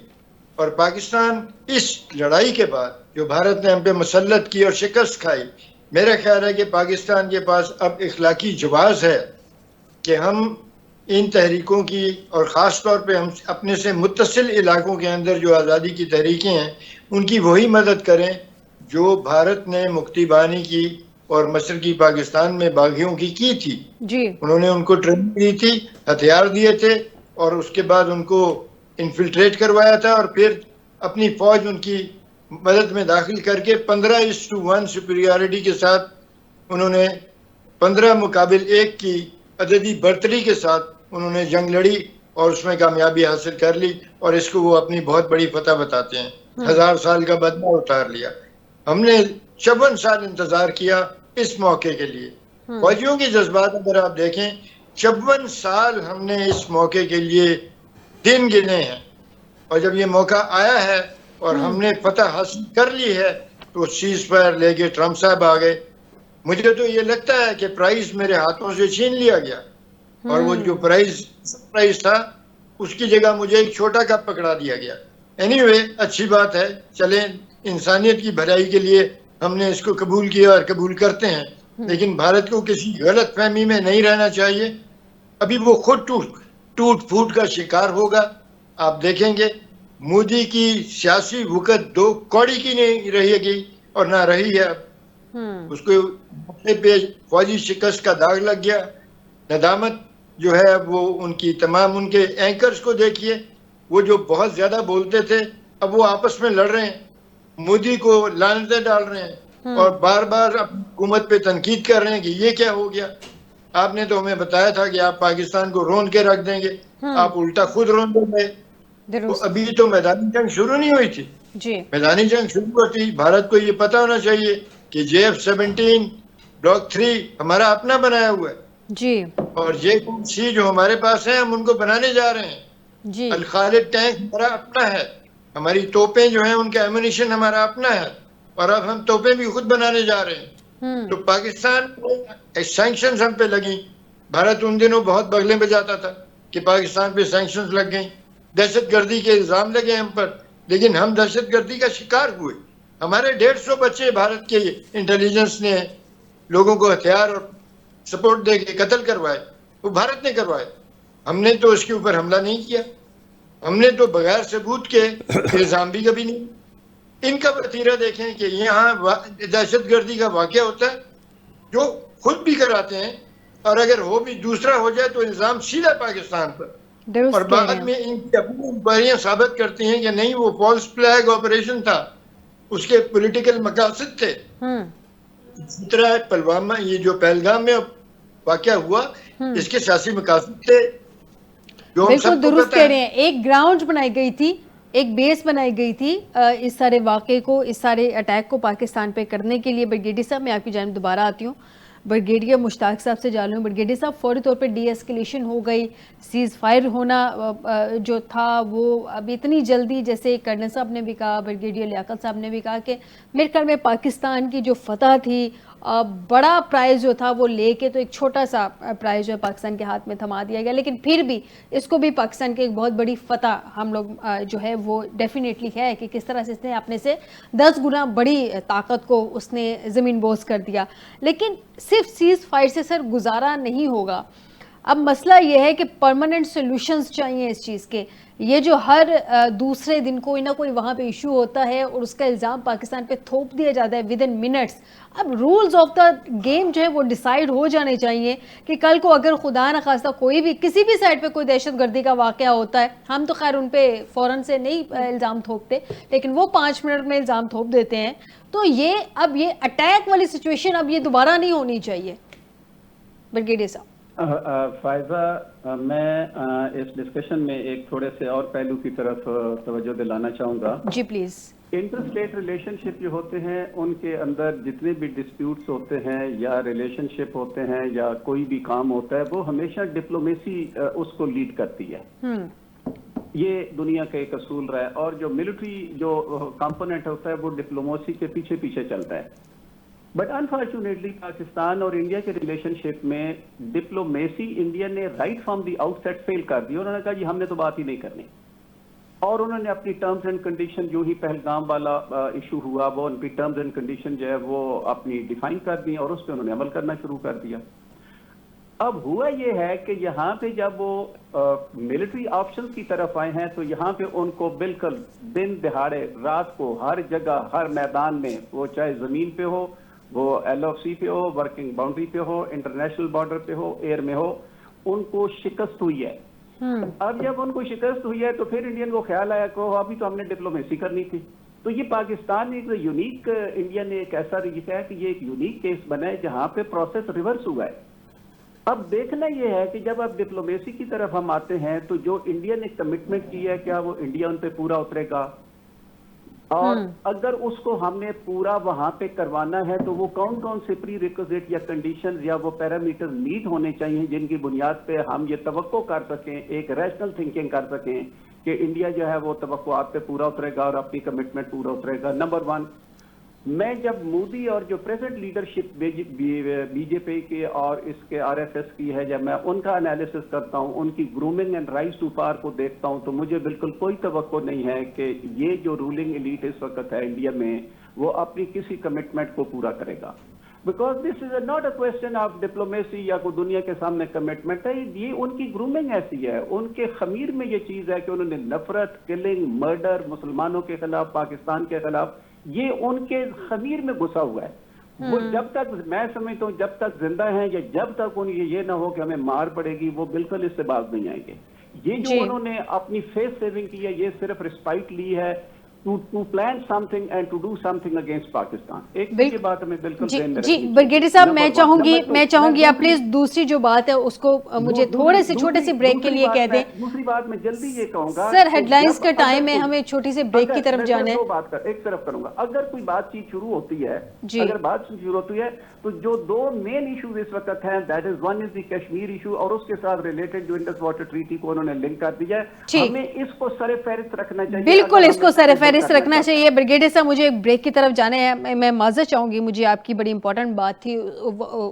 Speaker 3: اور پاکستان اس لڑائی کے بعد جو بھارت نے ہم پہ مسلط کی اور شکست کھائی، میرا خیال ہے کہ پاکستان کے پاس اب اخلاقی جواز ہے کہ ہم ان تحریکوں کی، اور خاص طور پہ ہم اپنے سے متصل علاقوں کے اندر جو آزادی کی تحریکیں ہیں ان کی وہی مدد کریں جو بھارت نے مکتی بانی کی اور مشرقی پاکستان میں باغیوں کی تھی۔ انہوں نے ان کو ٹریننگ دی تھی، ہتھیار دیے تھے، اور اس کے بعد ان کو انفلٹریٹ کروایا تھا، اور پھر اپنی فوج ان کی مدد میں داخل کر کے 15:1 سپیریارٹی کے ساتھ انہوں نے 15 مقابل 1 کی عددی برتری کے ساتھ انہوں نے جنگ لڑی اور اس میں کامیابی حاصل کر لی، اور اس کو وہ اپنی بہت بڑی فتح بتاتے ہیں۔ 1000 سال کا بدلہ اتار لیا۔ ہم نے 54 سال انتظار کیا اس موقع کے لیے۔ فوجیوں کے جذبات اگر آپ دیکھیں، 54 سال ہم نے اس موقع کے لیے دن گنے ہیں، اور جب یہ موقع آیا ہے اور ہم نے فتح حاصل کر لی ہے تو سیز فائر لے کے ٹرمپ صاحب آ گئے۔ مجھے تو یہ لگتا ہے کہ پرائز میرے ہاتھوں سے چھین لیا گیا، اور وہ جو پرائز تھا اس کی جگہ مجھے ایک چھوٹا کپ پکڑا دیا گیا۔ اینی وے، اچھی بات ہے، چلیں انسانیت کی بھلائی کے لیے ہم نے اس کو قبول کیا اور قبول کرتے ہیں، لیکن بھارت کو کسی غلط فہمی میں نہیں رہنا چاہیے۔ ابھی وہ خود ٹوٹ پھوٹ کا شکار ہوگا۔ آپ دیکھیں گے مودی کی سیاسی وقت 2 کوڑی کی نہیں رہے گی، اور نہ رہی ہے۔ اس کو پہ فوجی شکست کا داغ لگ گیا۔ ندامت جو ہے وہ ان کی تمام، ان کے اینکرز کو دیکھیے، وہ جو بہت زیادہ بولتے تھے اب وہ آپس میں لڑ رہے ہیں، مودی کو لعنتیں ڈال رہے ہیں، اور بار بار اپنی حکومت پہ تنقید کر رہے ہیں کہ یہ کیا ہو گیا۔ آپ نے تو ہمیں بتایا تھا کہ آپ پاکستان کو رون کے رکھ دیں گے، آپ الٹا خود رون دیں گے۔ تو ابھی تو میدانی جنگ شروع نہیں ہوئی تھی۔ میدانی جنگ شروع ہوتی، بھارت کو یہ پتا ہونا چاہیے کہ JF-17 بلاک 3 ہمارا اپنا بنایا ہوا ہے، اور JC جو ہمارے پاس ہیں ہم ان کو بنانے جا رہے ہیں۔ الخالد ٹینک ہمارا اپنا ہے، ہماری توپیں جو ہیں ان کا ایمونیشن ہمارا اپنا ہے، اور اب ہم توپیں بھی خود بنانے جا رہے ہیں۔ تو پاکستان سینکشنز ہم پہ لگیں، بھارت ان دنوں بہت بغلیں بجاتا تھا کہ پاکستان پہ سینکشنز لگ گئیں، دہشت گردی کے الزام لگے ہم پر، لیکن ہم دہشت گردی کا شکار ہوئے۔ ہمارے 150 بچے بھارت کے انٹیلیجنس نے لوگوں کو ہتھیار اور سپورٹ دے کے قتل کروائے، وہ بھارت نے کروائے۔ ہم نے تو اس کے اوپر حملہ نہیں کیا، ہم نے تو بغیر ثبوت کے الزام بھی کبھی نہیں۔ ان کا وتیرہ دیکھیں کہ یہاں دہشت گردی کا واقعہ ہوتا ہے جو خود بھی کراتے ہیں، اور اگر وہ بھی دوسرا ہو جائے تو الزام سیدھا پاکستان پر، اور بعد میں ان کی اپنی انکوائریاں ثابت کرتی ہیں کہ نہیں وہ فالس فلیگ آپریشن تھا، اس کے پولیٹیکل مقاصد تھے۔ اسی طرح پلوامہ، یہ جو پہلگام میں واقعہ ہوا، اس کے سیاسی مقاصد تھے جو ہم سب کو
Speaker 1: درست
Speaker 3: پتہ
Speaker 1: کہہ رہے
Speaker 3: ہے۔
Speaker 1: ہیں، ایک گراؤنڈ بنائی گئی تھی، ایک بیس بنائی گئی تھی اس سارے واقعے کو، اس سارے اٹیک کو پاکستان پہ کرنے کے لیے۔ بریگیڈیئر صاحب میں آپ کی جانب دوبارہ آتی ہوں، بریگیڈیئر مشتاق صاحب سے جان لوں۔ بریگیڈیئر صاحب فوری طور پہ ڈی ایسکیلیشن ہو گئی، سیز فائر ہونا جو تھا وہ اب اتنی جلدی، جیسے کرنل صاحب نے بھی کہا، بریگیڈیئر لیاقت صاحب نے بھی کہا کہ میرے خیال میں پاکستان کی جو فتح تھی بڑا پرائز جو تھا وہ لے کے تو ایک چھوٹا سا پرائز جو ہے پاکستان کے ہاتھ میں تھما دیا گیا، لیکن پھر بھی اس کو بھی پاکستان کی ایک بہت بڑی فتح ہم لوگ جو ہے وہ ڈیفینیٹلی ہے کہ کس طرح سے اس نے اپنے سے 10 گنا بڑی طاقت کو اس نے زمین بوس کر دیا. لیکن صرف سیز فائر سے سر گزارا نہیں ہوگا. اب مسئلہ یہ ہے کہ پرماننٹ سولوشنز چاہیے اس چیز کے. یہ جو ہر دوسرے دن کوئی نہ کوئی وہاں پہ ایشو ہوتا ہے اور اس کا الزام پاکستان پہ تھوپ دیا جاتا ہے ود ان منٹس. اب رولز آف دا گیم جو ہے وہ ڈیسائیڈ ہو جانے چاہیے کہ کل کو اگر خدا نہ خواستہ کوئی بھی کسی بھی سائڈ پہ کوئی دہشت گردی کا واقعہ ہوتا ہے، ہم تو خیر ان پہ فوراً سے نہیں الزام تھوپتے، لیکن وہ 5 منٹ میں الزام تھوپ دیتے ہیں. تو یہ اب یہ اٹیک والی سچویشن اب یہ دوبارہ نہیں ہونی چاہیے. بریگیڈیئر صاحب.
Speaker 4: فائزہ، میں اس ڈسکشن میں ایک تھوڑے سے اور پہلو کی طرف توجہ دلانا چاہوں گا.
Speaker 1: جی پلیز.
Speaker 4: انٹر اسٹیٹ ریلیشن شپ جو ہوتے ہیں ان کے اندر جتنے بھی ڈسپیوٹس ہوتے ہیں یا ریلیشن شپ ہوتے ہیں یا کوئی بھی کام ہوتا ہے وہ ہمیشہ ڈپلومیسی اس کو لیڈ کرتی ہے. یہ دنیا کا ایک اصول رہا ہے، اور جو ملٹری جو کمپوننٹ ہوتا ہے وہ ڈپلومیسی کے پیچھے پیچھے چلتا ہے. بٹ انفارچونیٹلی پاکستان اور انڈیا کے ریلیشن شپ میں ڈپلومیسی انڈیا نے right from the outset fail کر دی. انہوں نے کہا جی ہم نے تو بات ہی نہیں کرنی، اور انہوں نے اپنی ٹرمز اینڈ کنڈیشن جو ہی پہلگام والا ایشو ہوا وہ ان کی ٹرمز اینڈ کنڈیشن جو ہے وہ اپنی ڈیفائن کر دی اور اس پہ انہوں نے عمل کرنا شروع کر دیا. اب ہوا یہ ہے کہ یہاں پہ جب وہ ملٹری آپشن کی طرف آئے ہیں تو یہاں پہ ان کو بالکل دن دہاڑے رات کو ہر جگہ ہر میدان میں، وہ چاہے زمین پہ ہو، وہ ایل او سی پہ ہو، ورکنگ باؤنڈری پہ ہو، انٹرنیشنل بارڈر پہ ہو، ایئر میں ہو، ان کو شکست ہوئی ہے. اب جب ان کو شکست ہوئی ہے تو پھر انڈین کو خیال آیا کہ ابھی تو ہم نے ڈپلومیسی کرنی تھی. تو یہ پاکستان ایک یونیک، انڈیا نے ایک ایسا لکھا ہے کہ یہ ایک یونیک کیس بنا ہے جہاں پہ پروسیس ریورس ہوا ہے. اب دیکھنا یہ ہے کہ جب اب ڈپلومیسی کی طرف ہم آتے ہیں تو جو انڈیا نے کمٹمنٹ کی ہے کیا وہ انڈیا ان پہ پورا اترے گا، اور اگر اس کو ہم نے پورا وہاں پہ کروانا ہے تو وہ کون کون سے پری ریکوزٹ یا کنڈیشن یا وہ پیرامیٹر میٹ ہونے چاہیے جن کی بنیاد پہ ہم یہ توقع کر سکیں، ایک ریشنل تھنکنگ کر سکیں کہ انڈیا جو ہے وہ توقعات پہ پورا اترے گا اور اپنی کمٹمنٹ پورا اترے گا. نمبر 1، میں جب مودی اور جو پریزنٹ لیڈرشپ بی جے پی کی اور اس کے آر ایس ایس کی ہے، جب میں ان کا انالیسس کرتا ہوں، ان کی grooming and rise to power کو دیکھتا ہوں، تو مجھے بالکل کوئی توقع نہیں ہے کہ یہ جو رولنگ ایلیٹ اس وقت ہے انڈیا میں وہ اپنی کسی کمٹمنٹ کو پورا کرے گا. Because this is not a question of diplomacy یا کوئی دنیا کے سامنے کمٹمنٹ ہے، یہ ان کی گرومنگ ایسی ہے، ان کے خمیر میں یہ چیز ہے کہ انہوں نے نفرت، کلنگ، مرڈر مسلمانوں کے خلاف، پاکستان کے خلاف، یہ ان کے خمیر میں گھسا ہوا ہے. وہ جب تک میں سمجھتا ہوں جب تک زندہ ہیں یا جب تک ان یہ نہ ہو کہ ہمیں مار پڑے گی، وہ بالکل اس سے باز نہیں آئیں گے. یہ جو انہوں نے اپنی فیس سیونگ کی ہے، یہ صرف رسپائٹ لی ہے to plan something and to do something against Pakistan. ایک یہ بات ہمیں بالکل ذہن میں
Speaker 1: جی بریگیڈیئر صاحب، میں چاہوں گی آپ پلیز دوسری جو بات ہے اس کو مجھے تھوڑے سے چھوٹے سے بریک کے لیے کہہ دیں.
Speaker 4: دوسری بات میں جلدی یہ کہوں گا
Speaker 1: سر، ہیڈ لائنز کا ٹائم ہے، ہمیں چھوٹی سے بریک کی طرف جانا ہے.
Speaker 4: ایک طرف کروں گا. اگر کوئی بات چیت شروع ہوتی ہے، اگر بات چیت شروع ہوتی ہے تو جو 2 مین ایشوز اس وقت ہیں، that is one is the Kashmir issue اور اس کے ساتھ ریلیٹڈ جو انڈس واٹر ٹریٹی کو انہوں نے لنک کر دیا ہے، ہمیں اس کو سر فہرست رکھنا چاہیے. بالکل اس کو سر فہرست
Speaker 1: رکھنا چاہیے. بریگیڈیئر صاحب، مجھے ایک بریک کی طرف جانا ہے. میں معذرت چاہوں گی، مجھے آپ کی بڑی امپورٹنٹ بات تھی،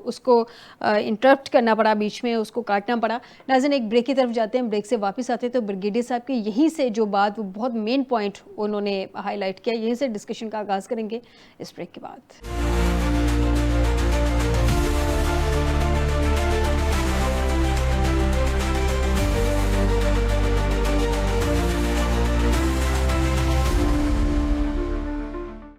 Speaker 1: اس کو انٹرپٹ کرنا پڑا، بیچ میں اس کو کاٹنا پڑا. ناظرین، ایک بریک کی طرف جاتے ہیں. بریک سے واپس آتے ہیں تو بریگیڈیئر صاحب کی یہیں سے جو بات، وہ بہت مین پوائنٹ انہوں نے ہائی لائٹ کیا، یہیں سے ڈسکشن کا آغاز کریں گے اس بریک کے بعد.